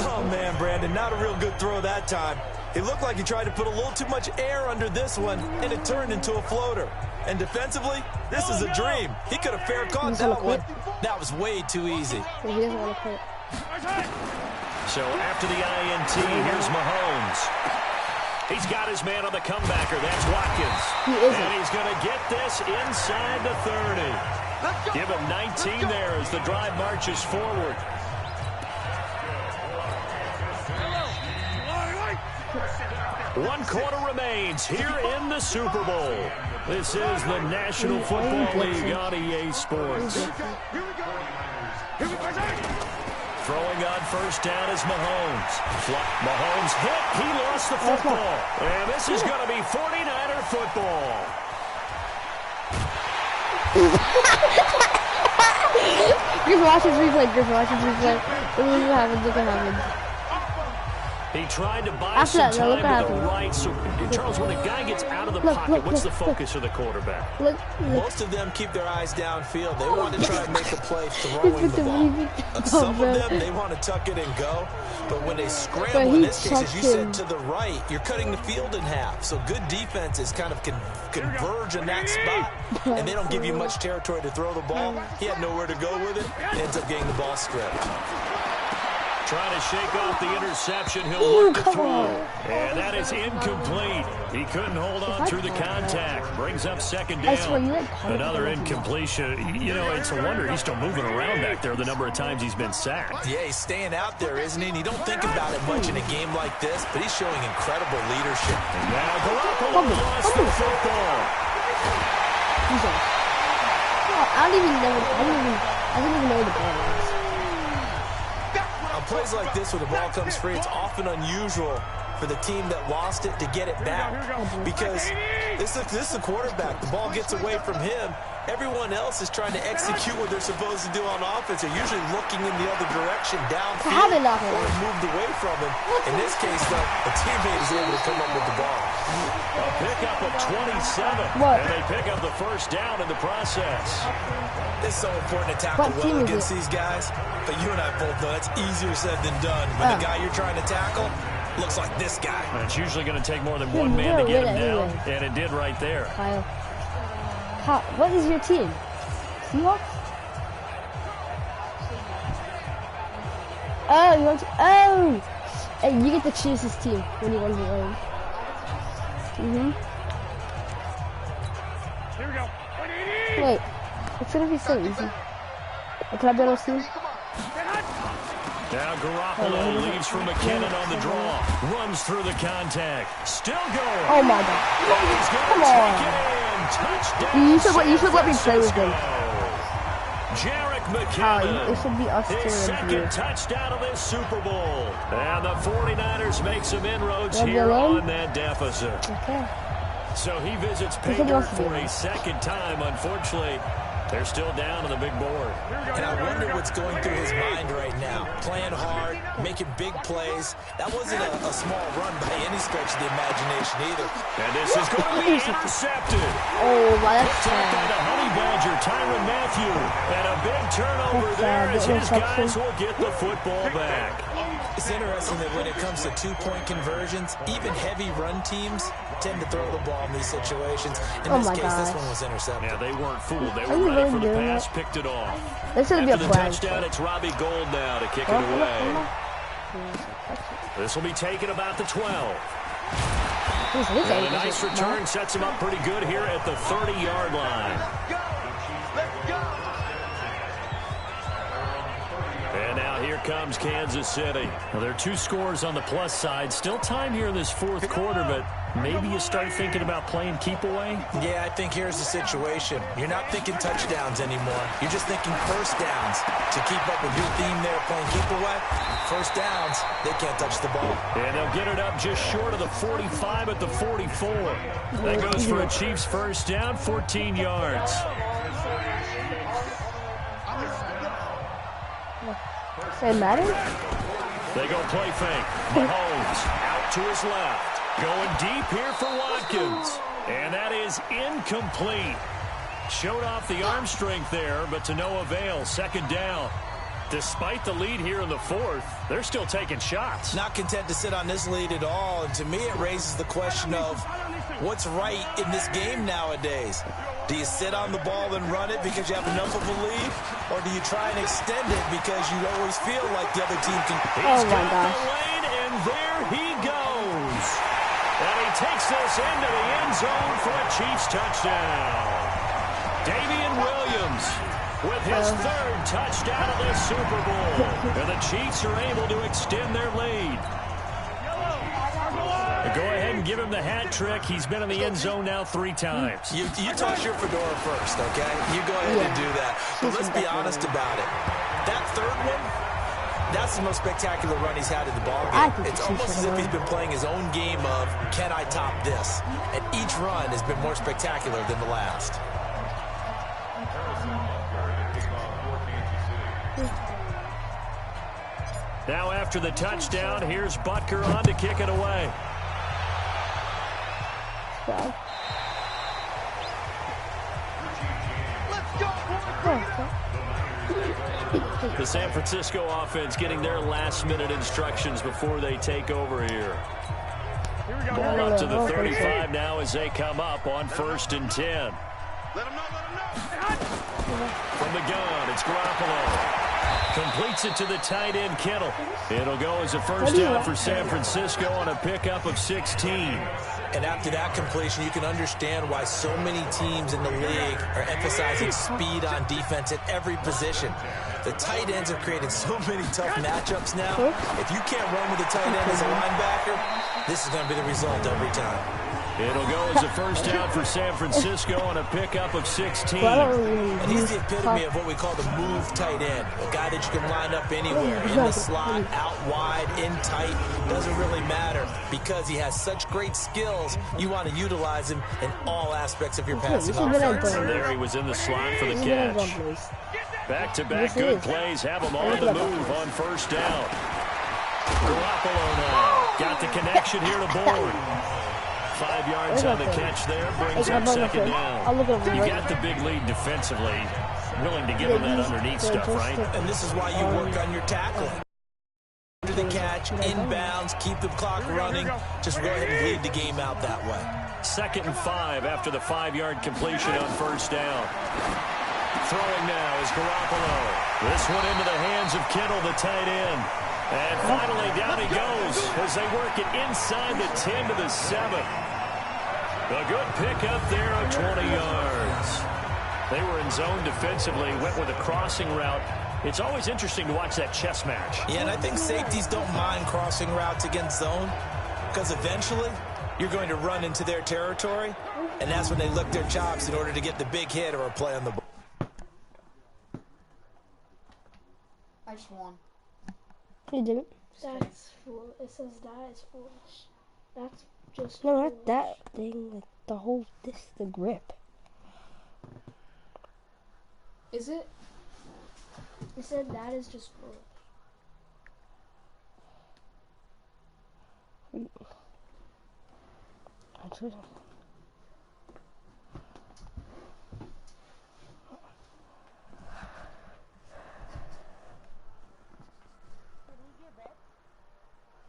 Oh, man, Brandon, not a real good throw that time. It looked like he tried to put a little too much air under this one, and it turned into a floater. And defensively, this is a dream. He could have fair caught that one. That was way too easy. He doesn't want to quit. So after the INT, here's Mahomes. He's got his man on the comebacker. That's Watkins. He isn't. And he's going to get this inside the 30. Give him 19 there as the drive marches forward. One quarter remains here in the Super Bowl. This is the National Football League on EA Sports. Throwing on first down is Mahomes. Mahomes hit. He lost the football. And this is going to be 49er football. Griff, watch his replay. Griff, watch his replay. Look what happens. Look what happens. He tried to buy some time to the right. So, Charles, when a guy gets out of the pocket, what's the focus of the quarterback? Most of them keep their eyes downfield. They want to try and make a play throwing the ball. Some of them, they want to tuck it and go. But when they scramble, in this case, as you said, to the right, you're cutting the field in half. So good defenses kind of converge in that spot, and they don't give you much territory to throw the ball. He had nowhere to go with it. He ends up getting the ball stripped. Trying to shake off the interception. He'll look to throw. And that is incomplete. He couldn't hold on through the contact. Brings up second down. Another incompletion. You know, it's a wonder he's still moving around back there the number of times he's been sacked. Yeah, he's staying out there, isn't he? And you don't think about it much in a game like this, but he's showing incredible leadership. And now Garoppolo lost the football. I didn't even know the ball was. On plays like this where the ball comes free, it's often unusual for the team that lost it to get it back because this is the quarterback. The ball gets away from him. Everyone else is trying to execute what they're supposed to do on offense. They're usually looking in the other direction, downfield, or moved away from him. In this case, though, a teammate is able to come up with the ball. A pickup of 27, and they pick up the first down in the process. It's so important to tackle well against these guys, but you and I both know that's easier said than done. When the guy you're trying to tackle looks like this guy. And it's usually going to take more than one man to get him down, and it did right there. Kyle. What is your team? Seahawks? Oh, you want to... Oh! Hey, you get to choose his team when you want to win. Here we go. Wait. It's going to be so easy. Can I be on his team? Now Garoppolo leaves for McKinnon on the draw. Runs through the contact. Still going. Oh, my God. He's going to take it in. Touchdown. You should let me play with him. Jarek McKinnon. It should be us his second touchdown of this Super Bowl. And the 49ers make some inroads here on that deficit. Okay. So he visits pay dirt for a second time. Unfortunately, They're still down on the big board. And I wonder what's going through his mind right now. Playing hard, making big plays. That wasn't a small run by any stretch of the imagination either. And this is going to be intercepted. Oh, wow, that's Picked up by the sad. Honey Badger, Tyrann Mathieu. And a big turnover there as his guys will get the football back. It's interesting that when it comes to two-point conversions, even heavy run teams tend to throw the ball in these situations. In this case, this one was intercepted. Yeah, they weren't fooled. They Are were you ready really for the doing pass, it? picked it off. This is gonna be a After the flag. touchdown, it's Robbie Gould now to kick it away. This will be taken about the 12. And a nice return sets him up pretty good here at the 30-yard line. And now here comes Kansas City. Well, there are 2 scores on the plus side. Still time here in this fourth quarter, but maybe you start thinking about playing keep away? Yeah, I think here's the situation. You're not thinking touchdowns anymore. You're just thinking first downs. To keep up with your theme there, playing keep away, first downs, they can't touch the ball. And they'll get it up just short of the 45 at the 44. That goes for a Chiefs first down, 14 yards. Say Madden? They go play fake. Mahomes out to his left. Going deep here for Watkins. And that is incomplete. Showed off the arm strength there, but to no avail. Second down. Despite the lead here in the fourth, they're still taking shots. Not content to sit on this lead at all. And to me, it raises the question of what's right in this game nowadays. Do you sit on the ball and run it because you have enough of a lead? Or do you try and extend it because you always feel like the other team can... Oh my gosh. The lane, and there he goes. And he takes this into the end zone for a Chiefs touchdown. Damian Williams with his third touchdown of the Super Bowl. And the Chiefs are able to extend their lead. Go ahead and give him the hat trick. He's been in the end zone now 3 times. You toss your fedora first, okay? You go ahead and do that. But let's be honest about it. That third one, that's the most spectacular run he's had in the ballgame. It's almost as if he's been playing his own game of, can I top this? And each run has been more spectacular than the last. Now after the touchdown, here's Butker on to kick it away. The San Francisco offense getting their last-minute instructions before they take over here. Ball up to the 35 now as they come up on 1st and 10. From the gun, it's Garoppolo. Completes it to the tight end, Kittle. It'll go as a first down for San Francisco on a pickup of 16. And after that completion, you can understand why so many teams in the league are emphasizing speed on defense at every position. The tight ends have created so many tough matchups now. If you can't run with the tight end as a linebacker, this is going to be the result every time. It'll go as a first down for San Francisco on a pickup of 16. And he's the epitome of what we call the move tight end. A guy that you can line up anywhere, in the slot, out wide, in tight. Doesn't really matter because he has such great skills. You want to utilize him in all aspects of your passing offense. And there he was in the slot for the catch. Back-to-back good plays have him on the move on first down. Garoppolo now got the connection here to board. 5 yards on the catch there, brings up second down. You got the big lead defensively. Willing to give him that underneath stuff, right? And this is why you work on your tackling. After the catch, inbounds, keep the clock running. Just go ahead and bleed the game out that way. 2nd and 5 after the 5-yard completion on first down. Throwing now is Garoppolo. This one into the hands of Kittle, the tight end. And finally down he goes as they work it inside the 10 to the 7. A good pickup there of 20 yards. They were in zone defensively, went with a crossing route. It's always interesting to watch that chess match. Yeah, and I think safeties don't mind crossing routes against zone because eventually you're going to run into their territory, and that's when they lick their chops in order to get the big hit or a play on the ball. I just won. You didn't? That's fool. It says that is foolish. That's just No, foolish. not that thing. Like the whole, the grip. Is it? It said that is just foolish.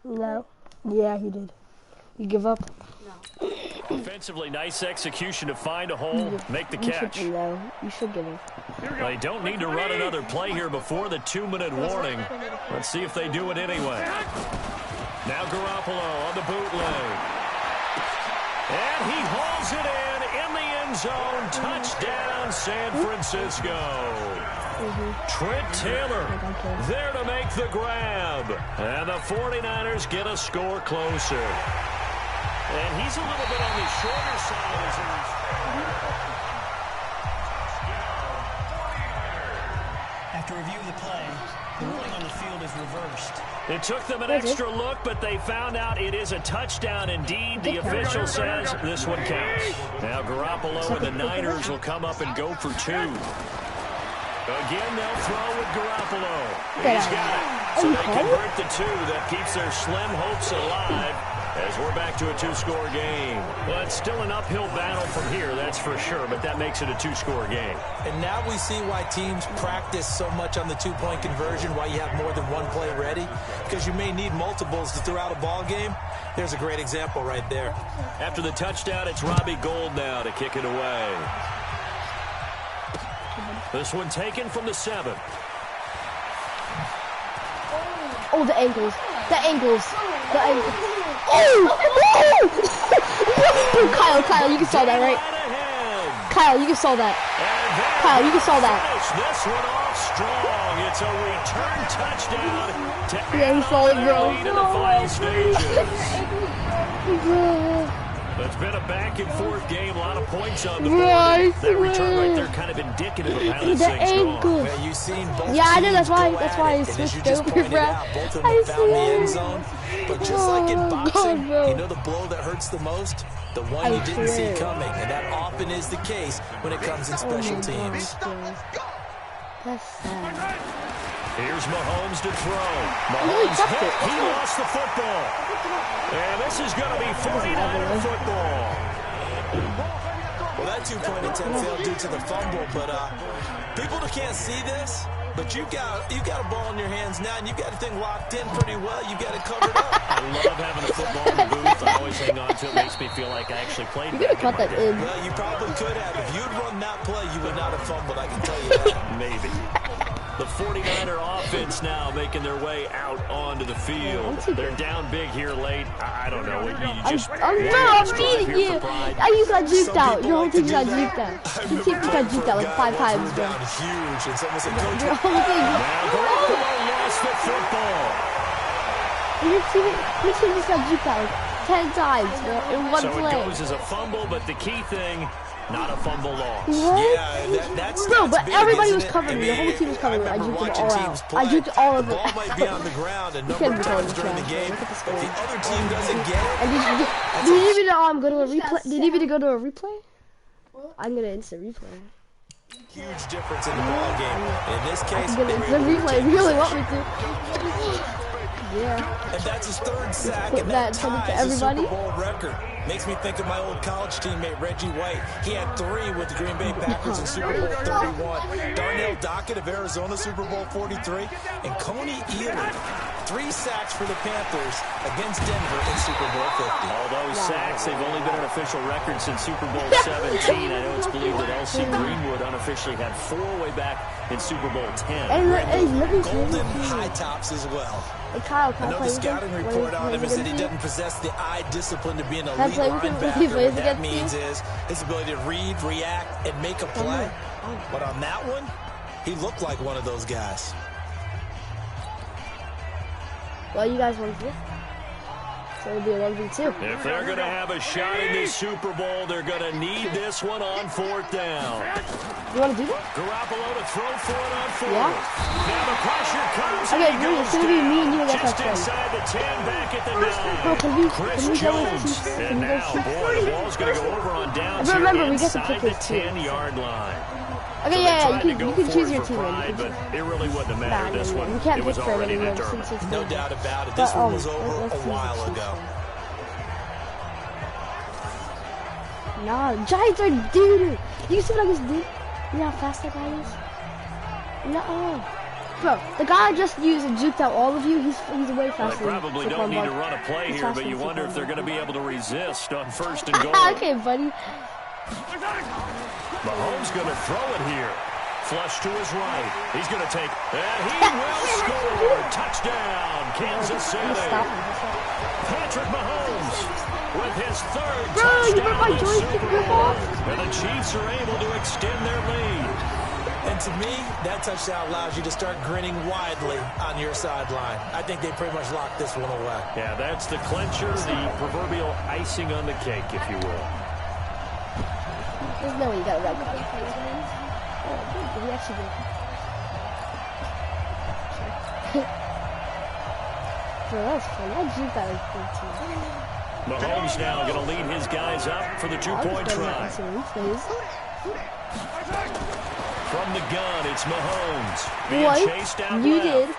No. Yeah, he did. You give up? No. Offensively, nice execution to find a hole, make the catch. No, you should give up. They don't need to run another play here before the 2-minute warning. Let's see if they do it anyway. Now Garoppolo on the bootleg. And he hauls it in the end zone. Touchdown, San Francisco. Trent Taylor there to make the grab. And the 49ers get a score closer. And he's a little bit on the shorter side. After review of the play, the ruling on the field is reversed. It took them an extra look, but they found out it is a touchdown indeed. The official says this one counts. Now Garoppolo and the Niners will come up and go for two. Again, they'll throw with Garoppolo. He's got it. So they convert the two. That keeps their slim hopes alive as we're back to a two-score game. Well, it's still an uphill battle from here, that's for sure, but that makes it a two-score game. And now we see why teams practice so much on the two-point conversion, why you have more than one play ready, because you may need multiples to throw out a ball game. There's a great example right there. After the touchdown, it's Robbie Gould now to kick it away. This one taken from the 7. Oh, the ankles. The ankles. The ankles. Oh! Kyle, you can saw that, right? Kyle, you can saw that. Kyle, you can saw that. This one off strong. It's a return touchdown to Yeah, he saw it, bro. in the final stages. It's been a back-and-forth game. A lot of points on the board. That return right there kind of indicative of how this thing's going. Yeah, you've seen both I know, that's why I switched switched over, bro. Both of them have found the end zone. But just like in boxing, you know the blow that hurts the most? The one you didn't see coming. And that often is the case when it comes in special teams. That's sad. Here's Mahomes to throw. Mahomes hit. He lost the football. And this is going to be 49er football. Well, that two-point attempt failed due to the fumble, but people can't see this, but you've got a ball in your hands now, and you've got the thing locked in pretty well. You've got it covered up. I love having a football in the booth. I always hang on to it. Makes me feel like I actually played. You could have caught that in. Well, you probably could have. If you'd run that play, you would not have fumbled, I can tell you that. Maybe. The 49er offense now making their way out onto the field. They're down big here late. I don't know. I'm beating you. You got juked out. Your whole team got juked out. Your team got juked out like 5 times, bro. Huge. It's almost a coach. Your whole team. Now Garoppolo lost the football. Your team just got juked out like 10 times, bro, in one play. So it goes as a fumble, but the key thing, not a fumble loss. What? Yeah, that's no, but big, everybody was it? covering me. The whole team was covering me. I juked them all out. Play. I juked all of them. The ball might be on the ground a number of times during the game. If the other team doesn't get it, and do you need me to go to a replay? Do you need me to go to a replay? I'm gonna instant replay. Huge difference in the ball game. In this case, I'm gonna instant replay. If you really want me to. Yeah. And that's his 3rd sack, and that ties the Super Bowl record. Makes me think of my old college teammate, Reggie White. He had 3 with the Green Bay Packers in Super Bowl 31. Darnell Dockett of Arizona, Super Bowl 43. And Coney Ealy, 3 sacks for the Panthers against Denver in Super Bowl 50. All those sacks, they've only been an official record since Super Bowl 17. I know it's believed that L.C. Greenwood unofficially had 4 way back in Super Bowl 10. Golden high tops as well. Hey Kyle, can I Another play scouting with report on him is that he doesn't possess the eye discipline to be an elite linebacker. What that means is his ability to read, react, and make a play. But on that one, he looked like one of those guys. Well, you guys want to do? So it'll be a 1v2. If they're going to have a shot in this Super Bowl, they're going to need this one on 4th down. You want to do that? Garoppolo to throw for it on 4th. Yeah. Now the pressure comes. Okay, Bree, it's going to be me and you against our Just friend. inside the 10, back at the 9. Bro, can we Chris go with Jones. two? And now, boy, the ball's going to go over on downs But remember, here we get to inside pick the his team. 10-yard line. Okay, So yeah, they you tried to can go choose for your it team. for Man. pride, but it really wouldn't have mattered. This one, we can't it was pick for already it anymore determined. since it's No doubt about it. This one was over a while ago. Nah, Giants are doo-doo. You see what I just did? You know how fast that guy is? No. Bro, the guy I just used and juked out all of you, he's way Well, faster. they probably than don't need Saquon to run a play He's here, faster but you than wonder if Saquon they're going to be able to resist on 1st and goal. Okay, buddy. Mahomes going to throw it here. Flush to his right. He's going to take, and he will score. Touchdown, Kansas City. Patrick Mahomes with his 3rd Bro, you touchdown put my of the joystick Super rip Bowl. off. And the Chiefs are able to extend their lead. And to me, that touchdown allows you to start grinning widely on your sideline. I think they pretty much locked this one away. Yeah, that's the clincher, the proverbial icing on the cake, if you will. There's no way you got a red card. Oh, good. He actually did. Bro, that was fun. I juked that like 13. Mahomes now going to lead his guys up for the 2-point try. From the gun, it's Mahomes. Being What? chased out You left. did.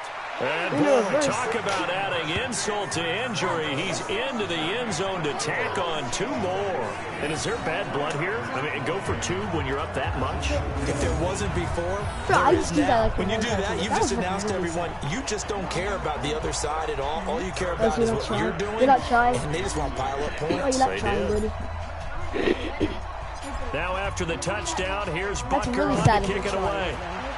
And In boy, reverse. talk about adding insult to injury. He's into the end zone to tack on 2 more. And is there bad blood here? I mean, go for 2 when you're up that much? If there wasn't before, Bro, I there just is do that now. like When you do that, you've That just was announced to really everyone, you just don't care about the other side at all. All you care Like, about you're is not what trying. you're doing. You're not trying. And they just want to pile up Oh, points. you're not They trying, did. buddy. Now after the touchdown, here's That's Butker really on sad to if you're kick it trying, away. man.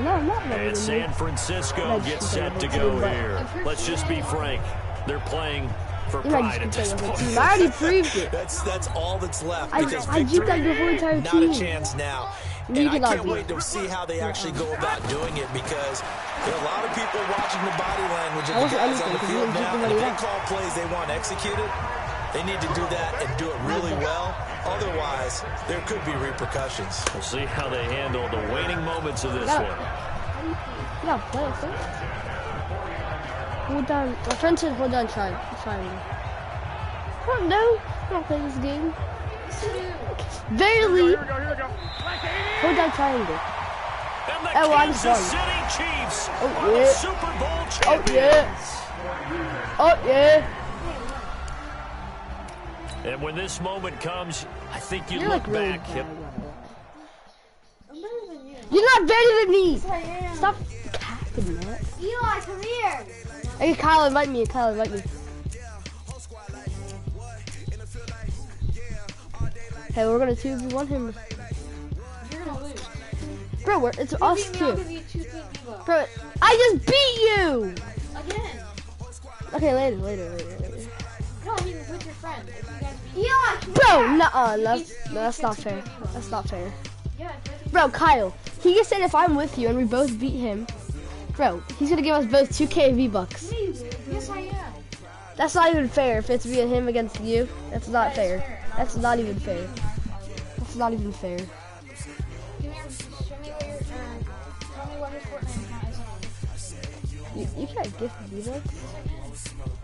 No, I'm not better And than San you. Francisco gets set to go here. Let's just be frank. They're playing for You might pride at just this be point. team. I already proved it. That's all that's left. I Because juked out your whole entire not team. a chance now. You And I cannot can't do wait it. to see how they actually go about doing it, because there are a lot of people watching the body language I of the wasn't guys on anything, the 'cause you field didn't now. keep And the if money they call plays they want executed, they need to do that and do it really well. Otherwise, there could be repercussions. We'll see how they handle the waning moments of this Yeah. one. You gotta play it first. Hold on. My friend said hold on, try. Triangle. I don't know. I'm not playing this game. Barely. Here we go. Hold on, triangle. And the Oh, I'm Kansas sorry. City Chiefs Oh, are the yeah. Super Bowl Oh, champions. yeah. Oh, yeah. And when this moment comes, I think you You're look like really back. bad. I'm better than you. You're not better than me. Yes, I am. Stop capping that. Eli, come here. Hey, Kyle, invite me. Kyle, invite me. Hey, we're gonna 2v1 him. You're gonna lose. Bro, it's us I'll give two. you 2 people. Bro, I just beat you! Again. Okay, later. No, I mean with your friend. If you guys beat Eli, come Bro, nuh-uh, that's not fair. That's not fair. Yeah, Bro, Kyle, he just said if I'm with you and we both beat him, bro, he's gonna give us both 2K V-Bucks. yes, I am. That's not even fair if it's me and him against you. That's not fair. That's not even fair. That's not even fair. Give me your, show me what your, tell me what your Fortnite account is on. You can't gift V-Bucks.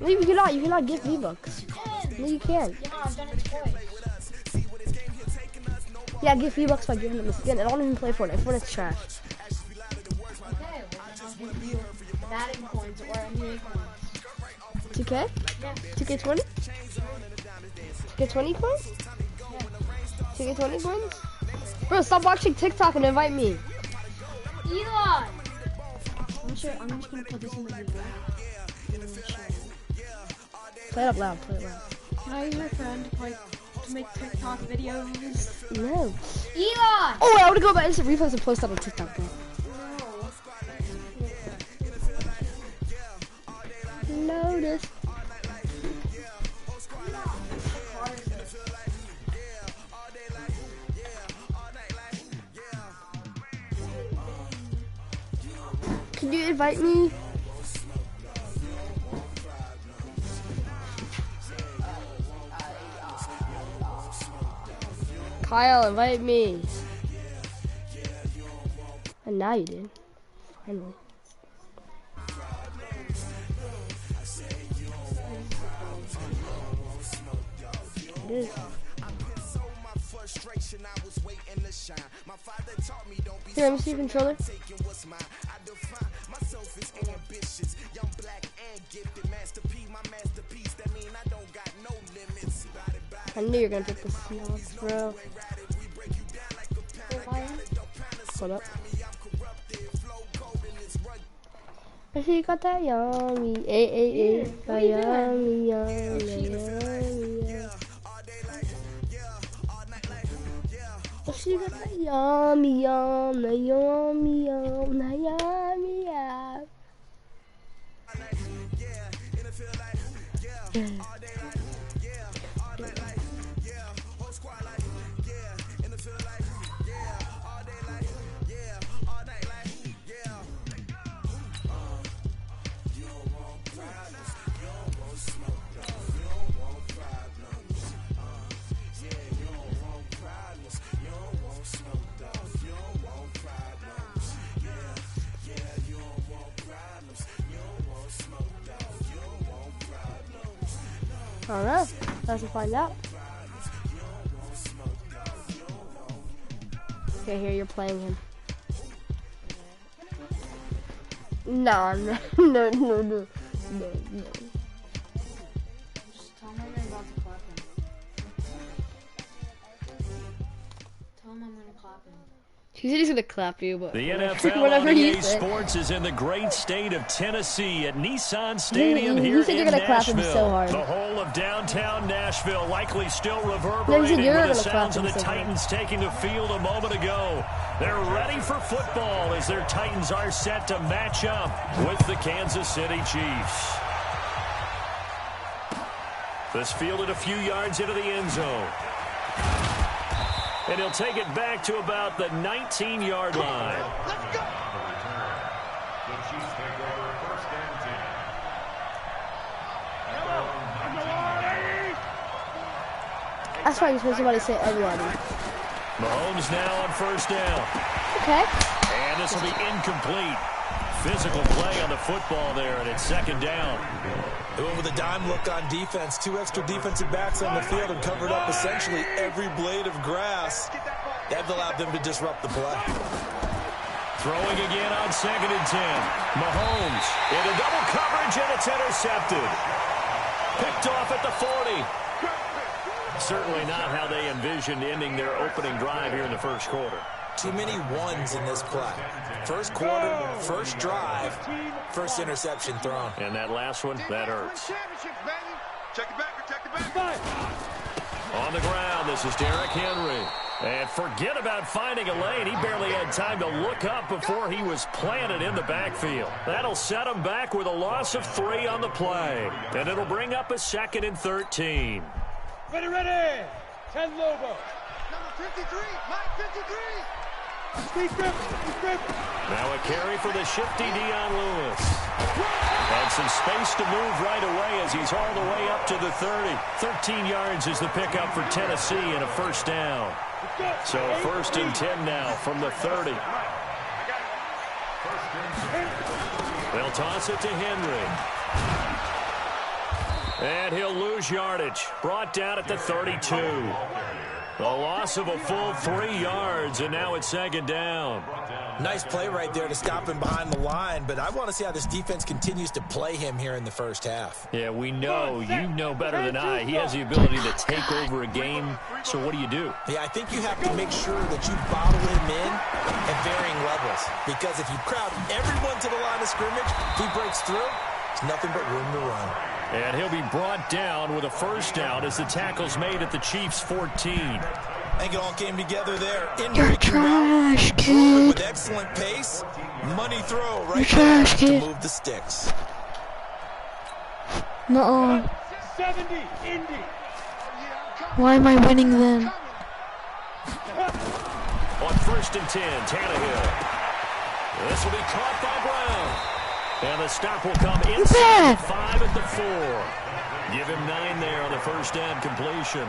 No, you cannot. You cannot gift V-Bucks. No, you can't. Yeah, I've done it twice. Yeah, give V-Bucks by giving them a skin. I don't even play Fortnite. Fortnite's trash. Okay, well, I'll give you Madden coins or NBA coins. 2K? Yeah. 2K20? 2K20 coins? 2K20 coins? Bro, stop watching TikTok and invite me. Eli! I'm just gonna put this in the video. Play it up loud. Play it loud. Can I use your friend to make TikTok videos? No. Eli! Oh, I want to go back instant repost and post that on TikTok, bro. Lotus. you invite me? Kyle, invite me. And now you did. Finally. It is. Here, let me see your controller. I knew you were gonna pick the Seahawks, bro. Hold up. I see you got that yummy. Yummy, yummy. I see you got that yummy, yummy, yummy, yummy, yummy, yummy. I don't know. Let's find out. Okay, here you're playing him. No. Just tell him I'm about to clap him. Tell him I'm gonna clap him. He said he's gonna clap you, but the NFL on EA Sports is in the great state of Tennessee at Nissan Stadium here in Nashville. So hard. The whole of downtown Nashville likely still reverberating with the sounds of the Titans taking the field a moment ago. They're ready for football as their Titans are set to match up with the Kansas City Chiefs. This fielded a few yards into the end zone. And he'll take it back to about the 19-yard line. Let's go. The Chiefs take over first and 10. That's why you're supposed to say everybody. Mahomes now on first down. Okay. And this will be incomplete. Physical play on the football there, and it's second down. They went with a dime look on defense. 2 extra defensive backs on the field and covered up essentially every blade of grass. That allowed them to disrupt the play. Throwing again on second and 10. Mahomes into double coverage, and it's intercepted. Picked off at the 40. Certainly not how they envisioned ending their opening drive here in the first quarter. Too many ones in this play. First quarter, first drive, first interception thrown. And that last one, that hurts. Check it back, protect it back. On the ground, this is Derrick Henry. And forget about finding a lane. He barely had time to look up before he was planted in the backfield. That'll set him back with a loss of 3 on the play. And it'll bring up a second and 13. Ready. 10 Lobo. Number 53, Mike 53. Now a carry for the shifty Dion Lewis. And some space to move right away as he's all the way up to the 30. 13 yards is the pickup for Tennessee and a first down. So first and 10 now from the 30. They'll toss it to Henry. And he'll lose yardage. Brought down at the 32. A loss of a full 3 yards, and now it's second down. Nice play right there to stop him behind the line, but I want to see how this defense continues to play him here in the first half. Yeah, we know. You know better than I. He has the ability to take over a game, so what do you do? Yeah, I think you have to make sure that you bottle him in at varying levels, because if you crowd everyone to the line of scrimmage, if he breaks through, it's nothing but room to run. And he'll be brought down with a first down as the tackle's made at the Chiefs' 14. I think it all came together there. You're trash, kid. With excellent pace, money throw right trash, there kid. to move the sticks. No. 70, Indy. Why am I winning then? On first and 10, Tannehill. This will be caught by Brown. And the stop will come inside 5 at the 4. Give him 9 there on the first down completion.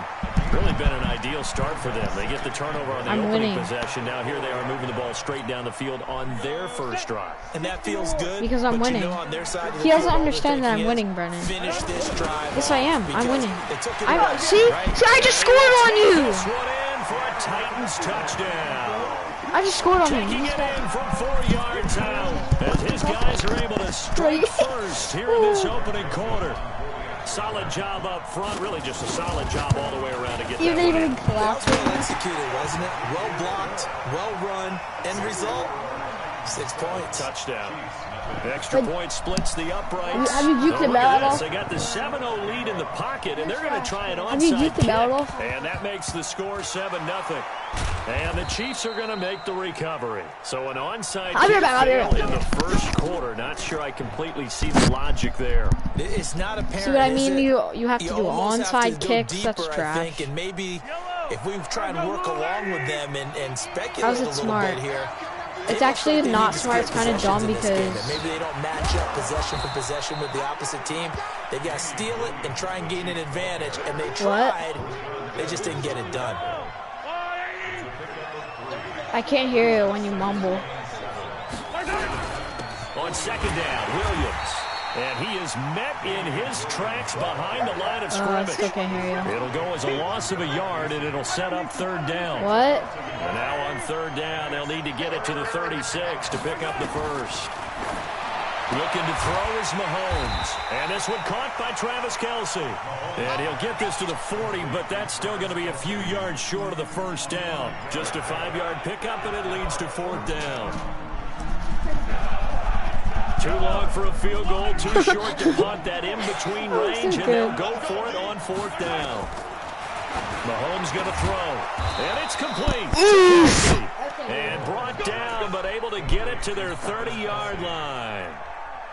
Really been an ideal start for them. They get the turnover on the opening possession. Now here they are moving the ball straight down the field on their first drive. And that feels good. Because I'm winning. You know, on their side of the he doesn't field, understand that I'm winning, Brennan. Finish this drive. Yes, I am. I'm winning. Right, See, I just scored on you. This one in for a Titans touchdown. I just scored on him. Taking it in from 4 yards out as his guys are able to strike first here in this opening quarter. Solid job up front, really just a solid job all the way around to get that one in. That was well executed, wasn't it? Well blocked, well run, end result, 6 points. Touchdown. The extra point splits the uprights. Have you juked the ball off? They got the 7-0 lead in the pocket, and they're going to try an onside Have you juked the ball off? And that makes the score 7-0. And the Chiefs are going to make the recovery. So an onside kick in the first quarter. Not sure I completely see the logic there. It's not apparent. See what I mean? You have to do onside kicks. That's trash. I think, and maybe if we try and work along with them and speculate How's a it little smart? bit here. It's actually not smart. It's kind of dumb because maybe they don't match up possession for possession with the opposite team. They got to steal it and try and gain an advantage, and they tried. They just didn't get it done. I can't hear you when you mumble. On second down, Williams. And he is met in his tracks behind the line of scrimmage. I still can't hear you. It'll go as a loss of a yard, and it'll set up third down. What? And now on third down, they'll need to get it to the 36 to pick up the first. Looking to throw is Mahomes. And this one caught by Travis Kelce. And he'll get this to the 40, but that's still going to be a few yards short of the first down. Just a 5-yard pickup, and it leads to fourth down. Too long for a field goal, too short to punt. That in-between range, and they'll go for it on fourth down. Mahomes going to throw, and it's complete. And brought down, but able to get it to their 30-yard line.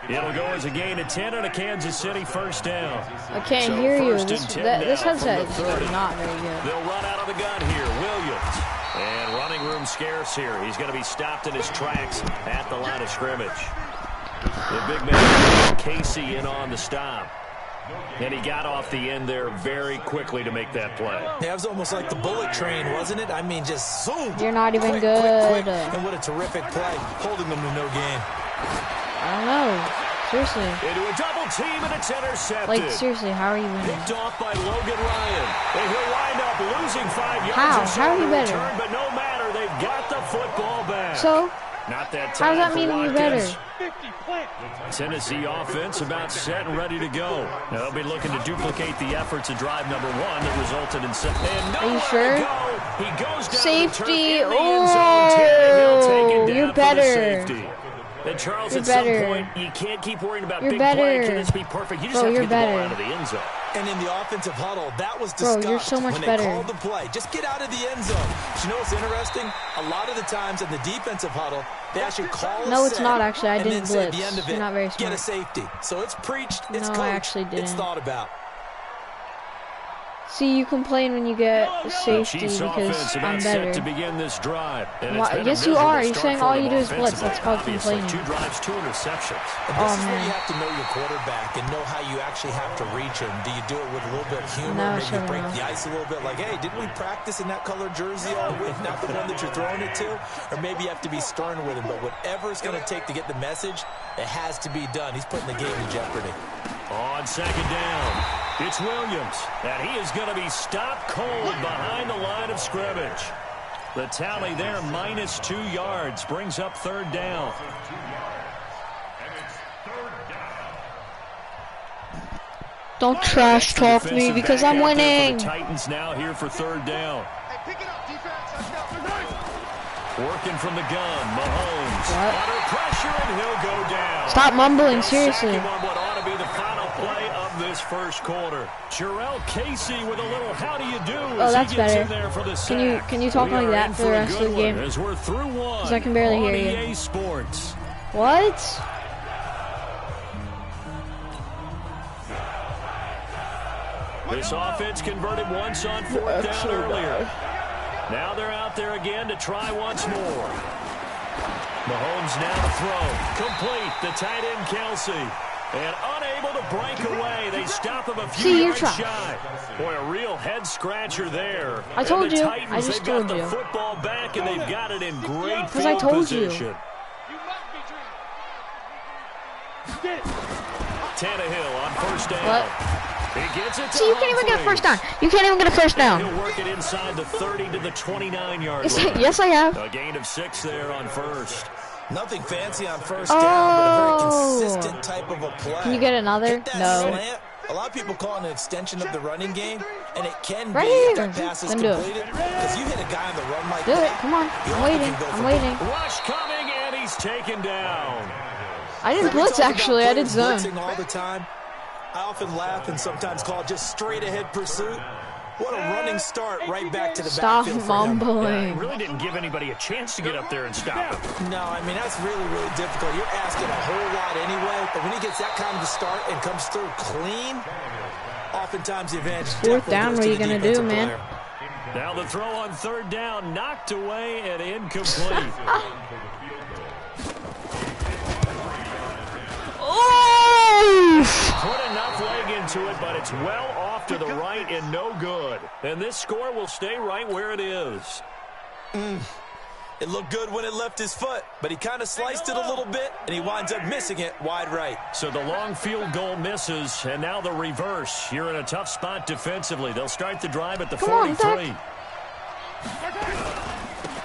It'll go as a gain of 10 on a Kansas City first down. I can't hear you. This headset is not very good. They'll run out of the gun here. Williams. And running room scarce here. He's going to be stopped in his tracks at the line of scrimmage. The big man, Casey, in on the stop. And he got off the end there very quickly to make that play. Yeah, it was almost like the bullet train, wasn't it? I mean, just zoom. You're not even good. Quick. And what a terrific play, holding them to no gain. I don't know. Seriously. Into a double team, and it's intercepted. Like, seriously, how are you winning? Picked off by Logan Ryan. And he'll wind up losing 5 yards. How are you better? Return, but no matter, they've got the football back. So? Not that how time does that mean you're better? Tennessee offense about set and ready to go. Now they'll be looking to duplicate the efforts of drive number 1 that resulted in set. Are you sure? He goes down safety. Oh, you're better. And Charles, at some point, you can't keep worrying about big better. play. Can this be perfect? You just have to get the ball out of the end zone. And in the offensive huddle, that was discussed. Bro, you're so much when better. They called the play. Just get out of the end zone. But you know what's interesting? A lot of the times in the defensive huddle, they actually call No, a it's set not actually. I didn't say blitz. At the end of it, you're not very smart. Get a safety. So it's preached. It's no, coached. I actually didn't. It's thought about. See, you complain when you get safety because I'm better. To begin this drive. Yes, you are. You're saying all you do is blitz. That's called complaining. 2 drives, 2 interceptions. And this is where you have to know your quarterback and know how you actually have to reach him. Do you do it with a little bit of humor? No, maybe you break the ice a little bit? Like, hey, didn't we practice in that color jersey all week? Not the one that you're throwing it to? Or maybe you have to be stern with him. But whatever it's going to take to get the message, it has to be done. He's putting the game in jeopardy. On second down, it's Williams, and he is going to be stopped cold behind the line of scrimmage. The tally there, -2 yards, brings up third down. Don't trash talk me because I'm winning. The Titans now here for third down. Working from the gun, Mahomes. Under pressure, and he'll go down. Stop mumbling, seriously. What ought to be the final play of this first quarter. Jarrell Casey with a little how do you do? Oh, that's better. Can you talk like that for the rest of the game? As we're through one. Because I can barely hear you. EA Sports. What? This offense converted once on fourth down earlier. Now they're out there again to try once more. Mahomes now to throw. Complete. The tight end, Kelsey. And unable to break away. They stop him a few yards shy. Boy, a real head-scratcher there. I told you. Titans, I just told you. They've got the football back, and they've got it in great Because I told position. you. Tannehill on first down. What? He gets it to See, you can't even get a first down. You can't even get a first down. He'll work it inside the 30 to the 29-yard line. Yes, I have. A gain of 6 there on first. Nothing fancy on first down, but a very consistent type of a play. Can you get another? No. Slant. A lot of people call it an extension of the running game, and it can Right be here. if that pass is Then do it. completed. Because you hit a guy on the run like Do that. it. Come on. I'm waiting. I'm waiting. Rush coming, and he's taken down. I didn't blitz, actually. I did zone. Blitzing all the time. I often laugh and sometimes call it just straight ahead pursuit. What a running start right back to the Stop backfield for him. mumbling. Really didn't give anybody a chance to get up there and stop him. No, I mean, that's really, really difficult. You're asking a whole lot anyway, but when he gets that kind of a start and comes through clean, oftentimes the advantage Fourth down, what are you going to do, man? Now the throw on third down, knocked away and incomplete. Put enough leg into it, but it's well off to the right and no good. And this score will stay right where it is. It looked good when it left his foot, but he kind of sliced it a little bit, and he winds up missing it wide right. So the long field goal misses, and now the reverse. You're in a tough spot defensively. They'll start the drive at the 43.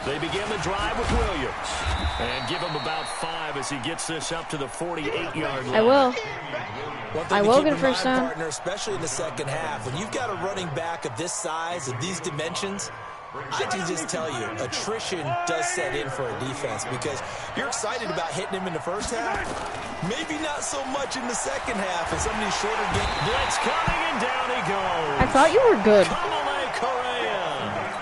They begin the drive with Williams. And give him about 5 as he gets this up to the 48-yard line. I will. I will get a first down. Partner, especially in the second half. When you've got a running back of this size, of these dimensions, I can just tell you, attrition does set in for a defense because you're excited about hitting him in the first half. Maybe not so much in the second half in some of these shorter games. Blitz coming, and down he goes. I thought you were good.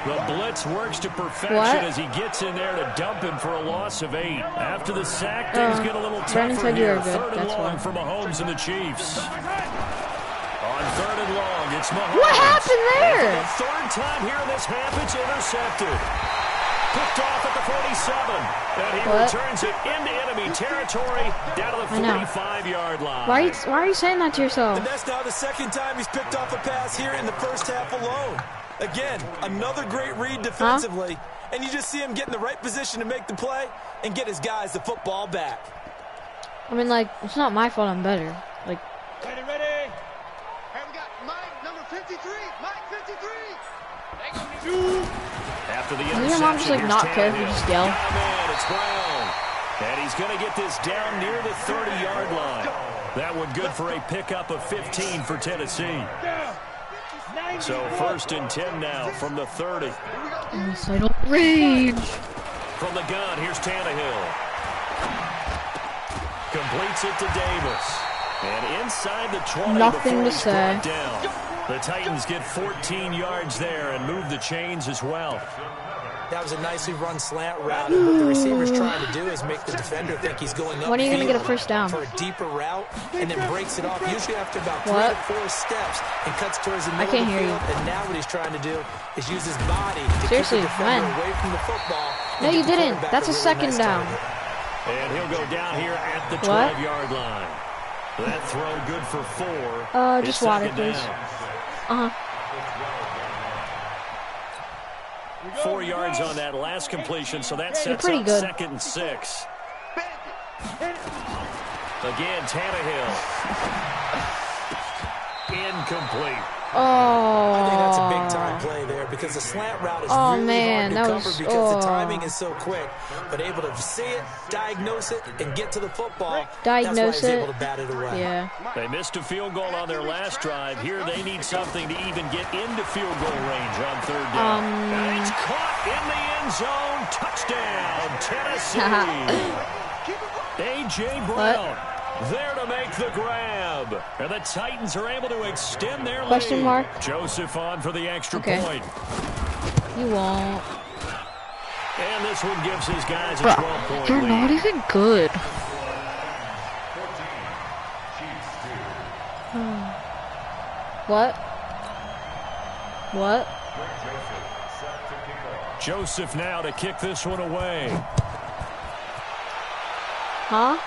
The blitz works to perfection as he gets in there to dump him for a loss of 8. After the sack, things get a little tougher here. Third and long for Mahomes and the Chiefs. On third and long, it's Mahomes. What happened there? And for the third time here in this half, it's intercepted. Picked off at the 47. And he returns it into enemy territory down to the 45-yard line. Why are you saying that to yourself? And that's now the second time he's picked off a pass here in the first half alone. Again, another great read defensively, and you just see him get in the right position to make the play and get his guys the football back. I mean, like, it's not my fault I'm better. Like, Ready. Hey, we got Mike, number 53. Mike, 53. After the does interception, your mom just, like, not care if you just yell? Man, it's Brown. And he's going to get this down near the 30-yard line. That one good for a pickup of 15 for Tennessee. So first and 10 now from the 30. I don't rage. From the gun, here's Tannehill. Completes it to Davis. And inside the 20, Nothing to say. Down. The Titans get 14 yards there and move the chains as well. That was a nicely run slant route. And what the receiver's trying to do is make the defender think he's going up. When are you going to get a first down? For a deeper route, and then breaks it off. Usually after about 3 to 4 steps, and cuts towards the middle of the field. And now what he's trying to do is use his body to keep the defender away from the football. No, you didn't. That's a second down. And he'll go down here at the 12-yard line. That throw good for 4. Just water, please. 4 yards on that last completion, so that sets up second and 6. Again, Tannehill. Incomplete. I think that's a big-time play there because the slant route is really hard to cover because the timing is so quick. But able to see it, diagnose it, and get to the football, that's why he's able to bat it away. Yeah. They missed a field goal on their last drive. Here they need something to even get into field goal range on third down. And it's caught in the end zone. Touchdown, Tennessee. A.J. Brown. There to make the grab. And the Titans are able to extend their lead. Question mark. Joseph on for the extra point. You won't. And this one gives his guys a 12-point lead. You're not even good. What? What? Joseph now to kick this one away. Huh?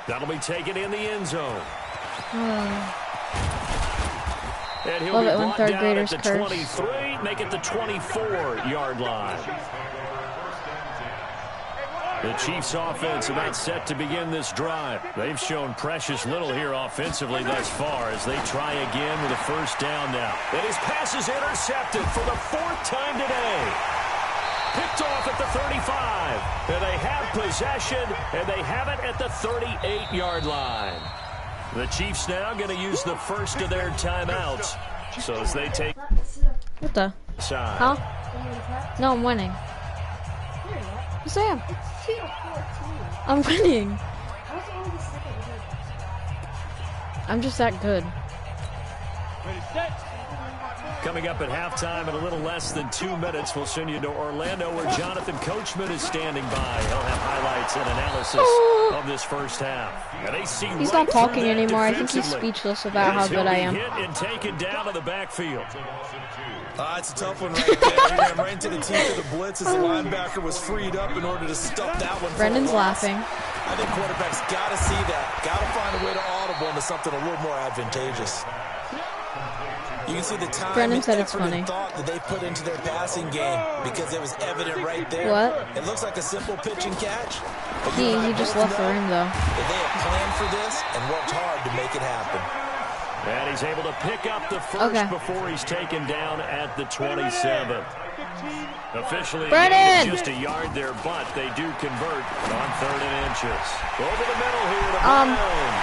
That'll be taken in the end zone. And he'll Love be it when brought third down graders at the curse. 23, make it the 24-yard line. The Chiefs offense about set to begin this drive. They've shown precious little here offensively thus far as they try again with a first down now. And his pass is intercepted for the 4th time today. Picked off at the 35. And they have possession, and they have it at the 38-yard line. The Chiefs now going to use the first of their timeouts. So as they take... What the? Side. Huh? No, I'm winning. Yes, I am. I'm winning. I'm just that good. Coming up at halftime in a little less than 2 minutes, we'll send you to Orlando where Jonathan Coachman is standing by. He'll have highlights and analysis of this first half. And they see He's right not talking through that anymore. I think he's defensively. speechless about how good I am. Hit and taken down to the backfield. It's a tough one right there. He ran right into the teeth of the blitz as the linebacker was freed up in order to stop that one. Brendan's laughing. I think quarterbacks got to see that. Got to find a way to audible into something a little more advantageous. You can see the time Brendan said and it's effort funny. and thought that they put into their passing game because it was evident right there. What? It looks like a simple pitch and catch. But He just left the room though. that they had planned for this and worked hard to make it happen. And he's able to pick up the first before he's taken down at the 27. Officially Brennan! just a yard there, but they do convert on 3rd and inches. Over the middle here to Brown.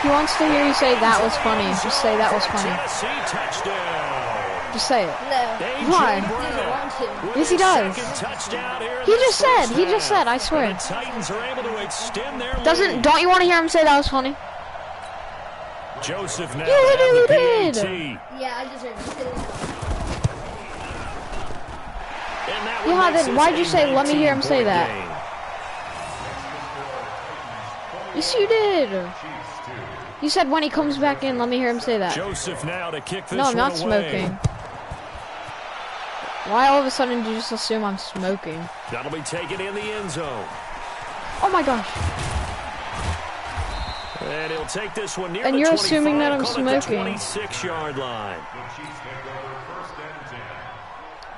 He wants to hear you say that was funny. Just say that was funny. Tennessee touchdown. Just say it. No. Why? Yes, he does. He just said, I swear. The Titans are able to extend their lead. Don't you want to hear him say that was funny? Joseph now You have the did. PAT. Yeah, I just heard you. And that You one makes haven't. Why'd you this say, let me hear him say 19-point that? game. Yes, you did. You said when he comes back in, let me hear him say that. Joseph now to kick this No, I'm not one away. smoking. Why all of a sudden did you just assume I'm smoking? That'll be taken in the end zone. Oh my gosh. And he'll take this one near And the you're 25, assuming that I'm call it the smoking. 26-yard line.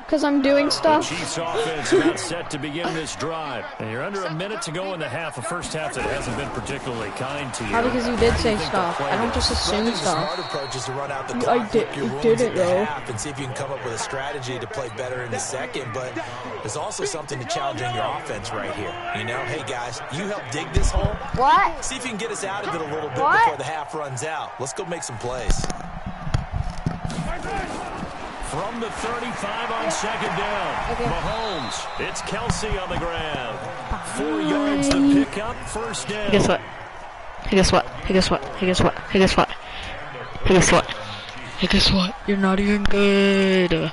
Because I'm doing The stuff? Chiefs offense about set to begin this drive. And you're under a minute to go in the half. A first half that hasn't been particularly kind to you. Probably because you did say stuff. I don't just assume I think the smart stuff. approach is to run out the I clock, did- lick your you wounds did it, at the though. half, and see if you can come up with a strategy to play better in the second. But there's also something to challenging your offense right here. You know, hey guys, you help dig this hole. What? See if you can get us out of it a little bit What? before the half runs out. Let's go make some plays. From the 35 on second down. Mahomes. It's Kelsey on the ground. 4 yards to pick up, first down. Guess what? Hey, guess what? Hey, guess what? Hey, guess what? Hey, guess what? Hey, guess what? Hey, guess what? You're not even good.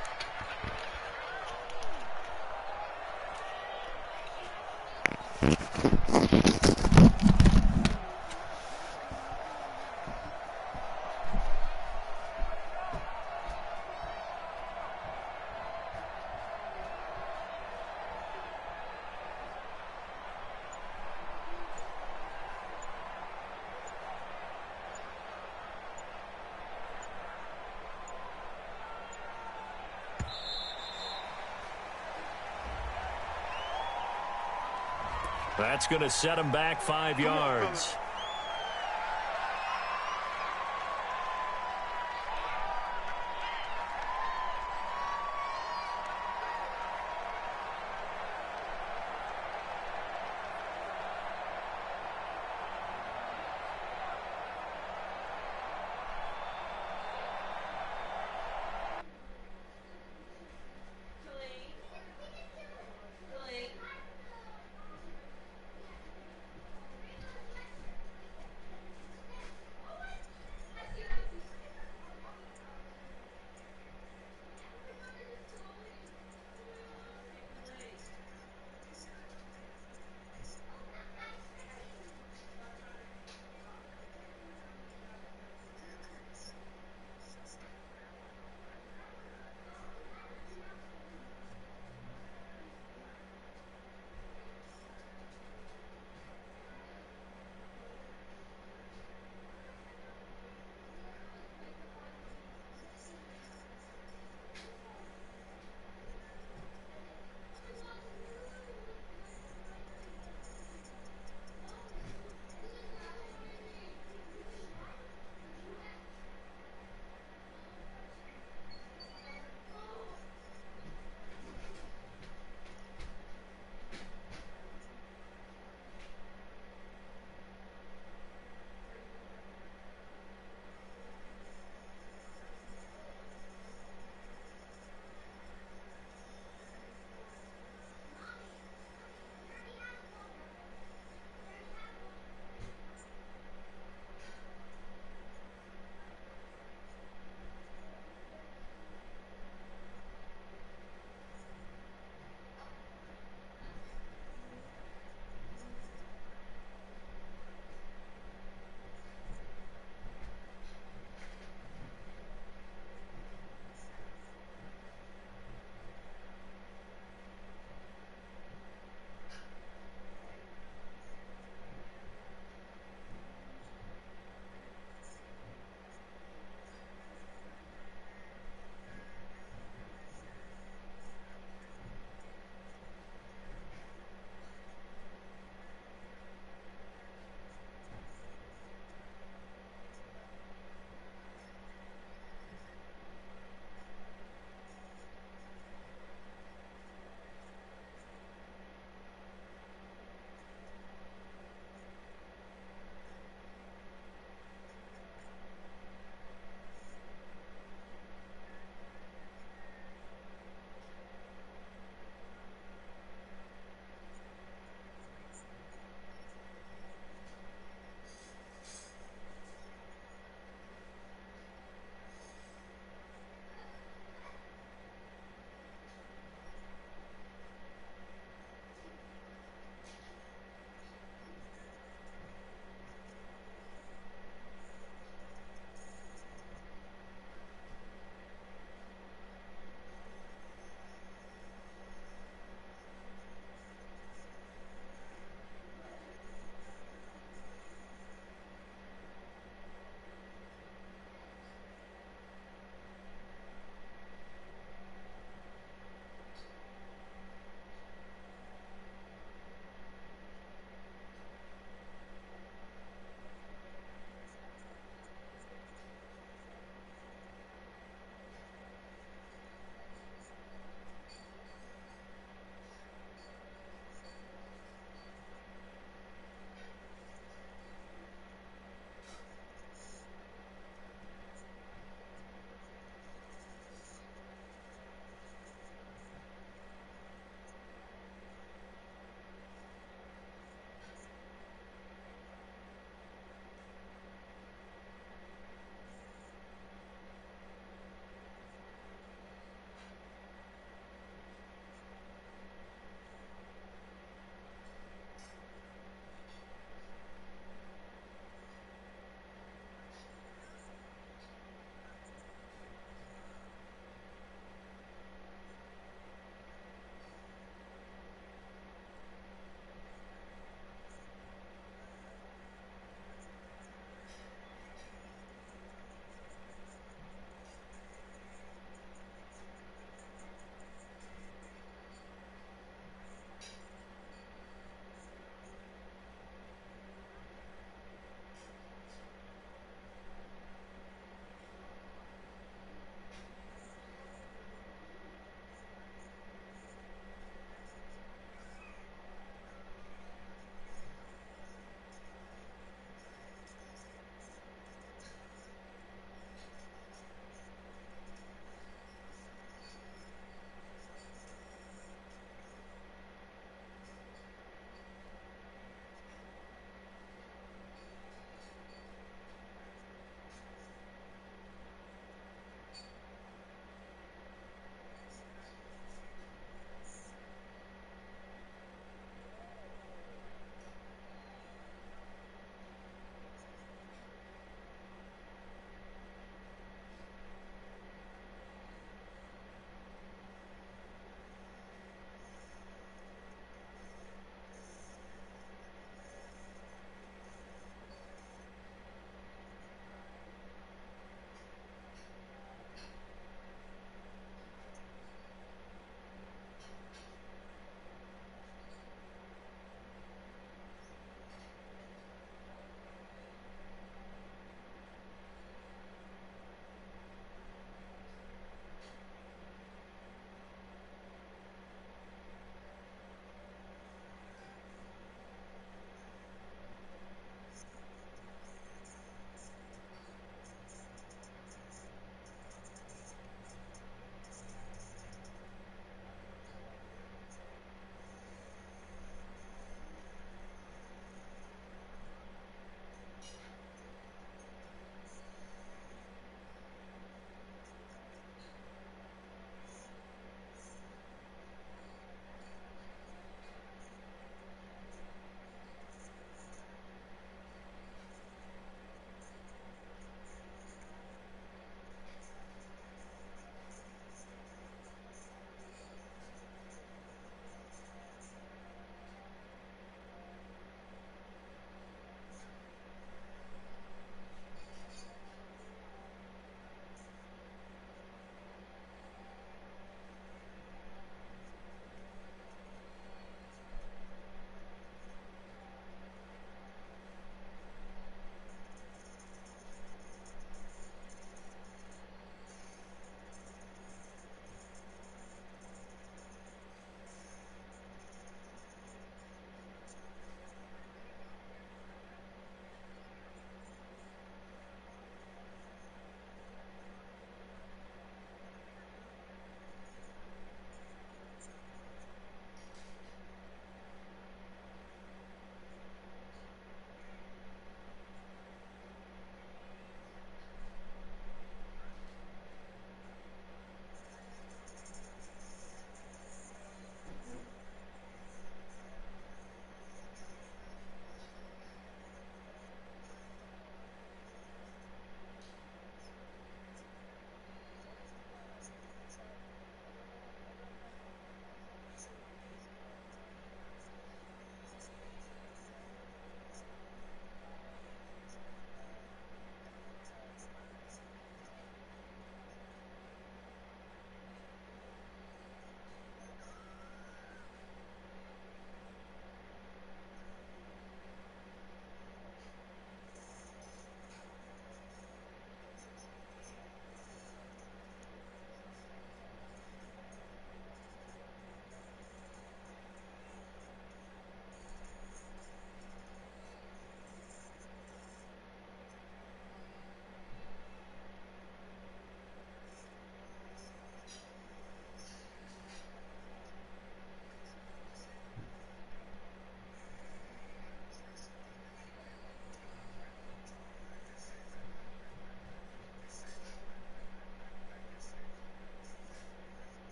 That's going to set him back 5 yards.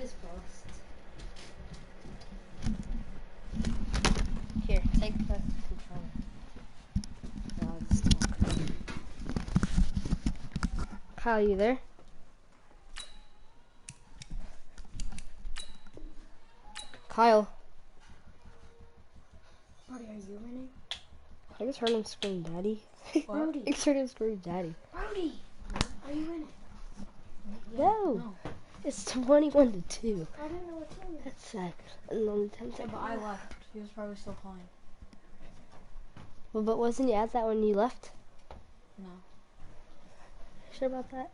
is bust. Here, take the controller. No, it's still- Kyle, you there? Kyle. Brody, are you winning? I just heard him scream daddy. Brody. I just heard him scream daddy. Brody, are you winning? No. It's 21 to 2. I didn't know what team it was. That's sad. And on the 10 Yeah, second. but I left. He was probably still playing. Well, but wasn't you at that when you left? No. Sure about that?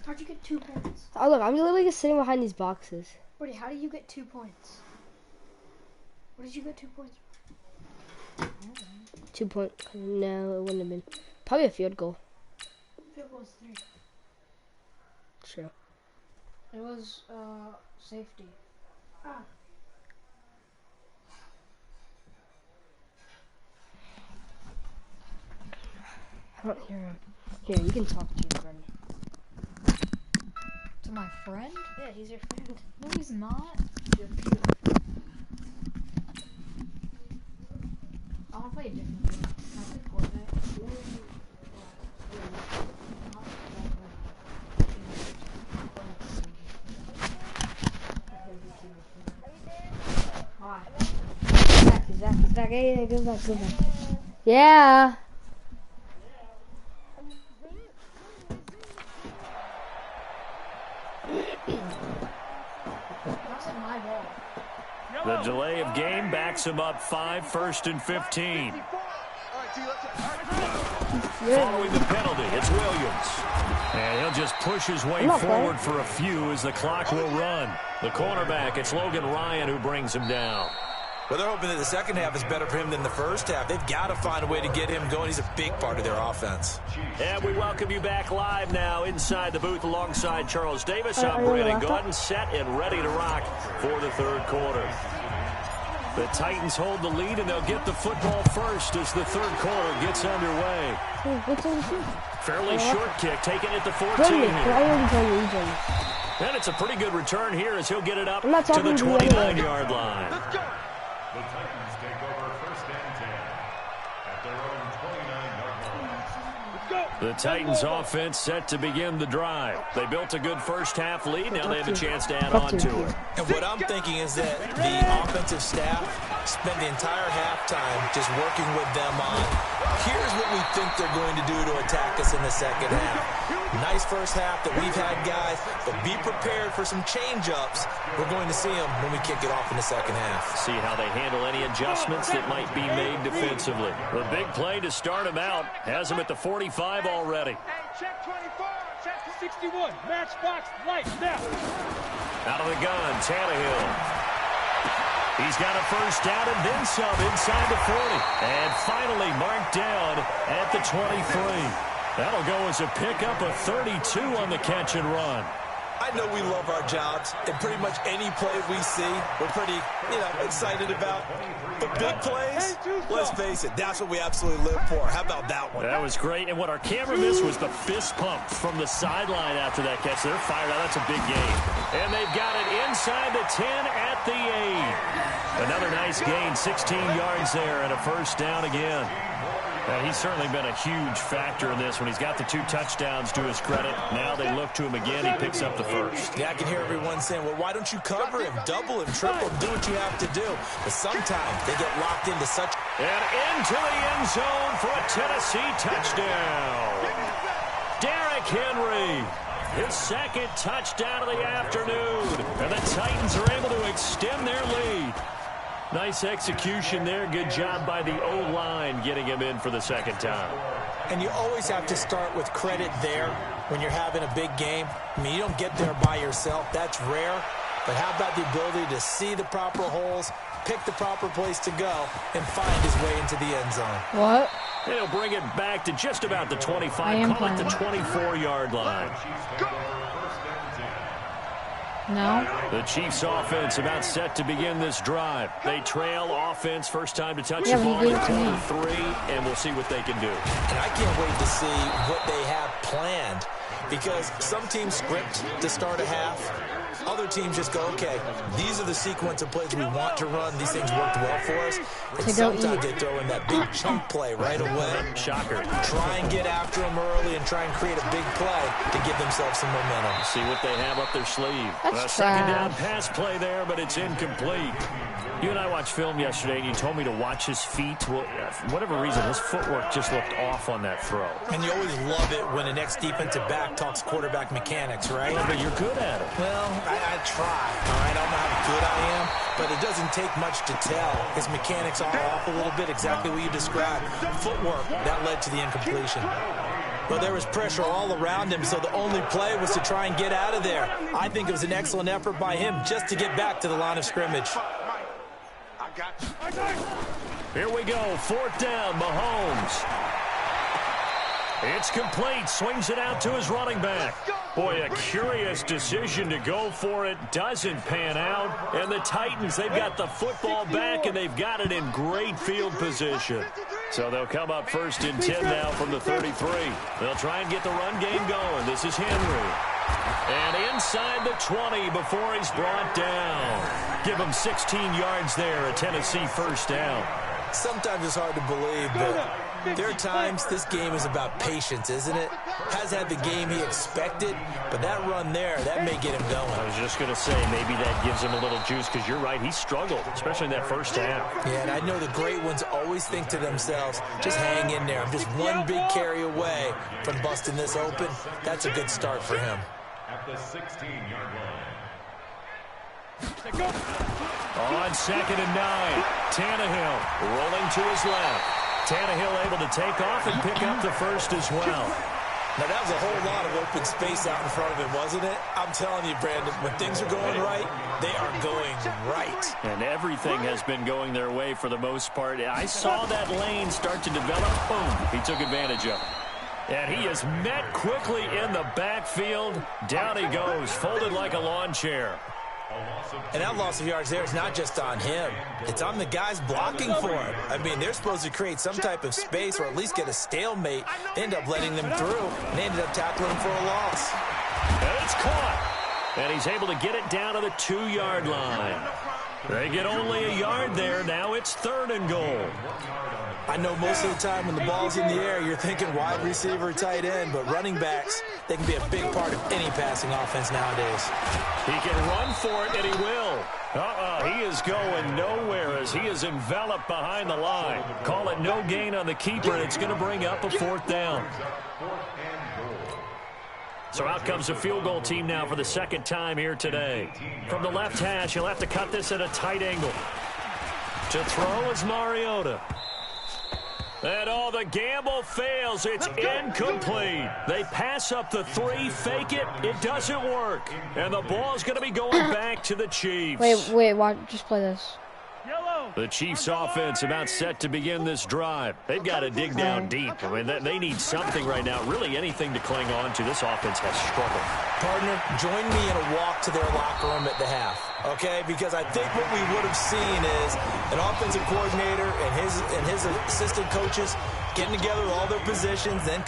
How'd you get 2 points? Oh look, I'm literally just sitting behind these boxes. Brody, how did you get 2 points? What did you get 2 points? 2 point. No, it wouldn't have been. Probably a field goal. Field goal was 3. True. It was safety. Ah. I don't hear him. Here, you can talk to your friend. To my friend? Yeah, he's your friend. No, he's not. I want to play a different game. Can I play Fortnite? Why? He's back. Hey, go back. Yeah. That's my ball. The delay of game backs him up 5, 1st and 15. Following the penalty, it's Williams. And he'll just push his way forward for a few as the clock will run. The cornerback, it's Logan Ryan who brings him down. Well, they're hoping that the second half is better for him than the first half. They've got to find a way to get him going. He's a big part of their offense. And we welcome you back live now inside the booth alongside Charles Davis. I'm Brandon Gordon, set and ready to rock for the third quarter. The Titans hold the lead, and they'll get the football first as the third quarter gets underway. Fairly short kick, taking it to 14 here. And it's a pretty good return here as he'll get it up to the 29-yard line. Let's go. The Titans take over 1st and 10 at their own 29-yard line. Let's go. The Titans offense set to begin the drive. They built a good first half lead. Now they have a chance to add on to it. And what I'm thinking is that the offensive staff spent the entire halftime just working with them on, here's what we think they're going to do to attack us in the second half. Nice first half that we've had, guys, but be prepared for some change-ups. We're going to see them when we kick it off in the second half. See how they handle any adjustments that might be made defensively. The big play to start him out has him at the 45 already. Hey, check 24, check 61, matchbox light now. Out of the gun, Tannehill. He's got a first down and then some inside the 40. And finally marked down at the 23. That'll go as a pickup of 32 on the catch and run. I know we love our jobs, and pretty much any play we see, we're pretty, excited about. But big plays, let's face it, that's what we absolutely live for. How about that one? That was great, and what our camera missed was the fist pump from the sideline after that catch. They're fired out. That's a big game. And they've got it inside the 10 at the 8. Another nice gain, 16 yards there, and a first down again. He's certainly been a huge factor in this when he's got the 2 touchdowns to his credit. Now they look to him again. He picks up the first. Yeah, I can hear everyone saying, well, why don't you cover him, double him, triple him, do what you have to do. But sometimes they get locked into such... And into the end zone for a Tennessee touchdown. Derrick Henry, his second touchdown of the afternoon. And the Titans are able to extend their lead. Nice execution there. Good job by the O-line getting him in for the second time. And you always have to start with credit there when you're having a big game. I mean, you don't get there by yourself. That's rare. But how about the ability to see the proper holes, pick the proper place to go, and find his way into the end zone? What? He'll bring it back to just about the 25, call it the 24-yard line. No. The Chiefs offense about set to begin this drive. They trail offense, first time to touch the ball at 23, and we'll see what they can do. And I can't wait to see what they have planned because some teams script to start a half. Other teams just go, okay, these are the sequence of plays we want to run. These things worked well for us. And sometimes they throw in that big chunk play right away. Shocker. Try and get after them early and try and create a big play to give themselves some momentum. See what they have up their sleeve. That's Second down trash. pass play there, but it's incomplete. You and I watched film yesterday, and you told me to watch his feet. Well, for whatever reason, his footwork just looked off on that throw. And you always love it when the next defensive back talks quarterback mechanics, right? But you're good at it. Well, I try, all right? I don't know how good I am, but it doesn't take much to tell. His mechanics are off a little bit, exactly what you described. Footwork, that led to the incompletion. But there was pressure all around him, so the only play was to try and get out of there. I think it was an excellent effort by him just to get back to the line of scrimmage. Here we go, 4th down, Mahomes. It's complete, swings it out to his running back. Boy, a curious decision to go for it. Doesn't pan out. And the Titans, they've got the football back, and they've got it in great field position. So they'll come up 1st and 10 now from the 33. They'll try and get the run game going. This is Henry. And inside the 20 before he's brought down. Give him 16 yards there, a Tennessee 1st down. Sometimes it's hard to believe, but there are times this game is about patience, isn't it? Has had the game he expected, but that run there, that may get him going. I was just going to say, maybe that gives him a little juice, because you're right, he struggled, especially in that 1st half. Yeah, and I know the great ones always think to themselves, just hang in there. I'm just one big carry away from busting this open. That's a good start for him. At the 16-yard line. On 2nd and 9, Tannehill rolling to his left. Tannehill able to take off and pick up the 1st as well. Now, that was a whole lot of open space out in front of him, wasn't it? I'm telling you, Brandon, when things are going right, they are going right. And everything has been going their way for the most part. I saw that lane start to develop. Boom, he took advantage of it. And he is met quickly in the backfield. Down he goes, folded like a lawn chair. And that loss of yards there is not just on him. It's on the guys blocking for him. I mean, they're supposed to create some type of space or at least get a stalemate. They end up letting them through, and they ended up tackling him for a loss. And it's caught. And he's able to get it down to the 2-yard line. They get only a yard there. Now it's 3rd and goal. I know most of the time when the ball's in the air, you're thinking wide receiver, tight end, but running backs, they can be a big part of any passing offense nowadays. He can run for it, and he will. He is going nowhere as he is enveloped behind the line. Call it no gain on the keeper, and it's going to bring up a 4th down. So out comes the field goal team now for the 2nd time here today. From the left hash, he'll have to cut this at a tight angle. To throw is Mariota. And the gamble fails. It's incomplete. They pass up the 3, fake it. It doesn't work. And the ball's going to be going back to the Chiefs. Wait, watch, just play this. The Chiefs offense about set to begin this drive. They've got to dig down deep. I mean, they need something right now, really anything to cling on to. This offense has struggled. Partner, join me in a walk to their locker room at the half, okay? Because I think what we would have seen is an offensive coordinator and his assistant coaches getting together with all their positions, then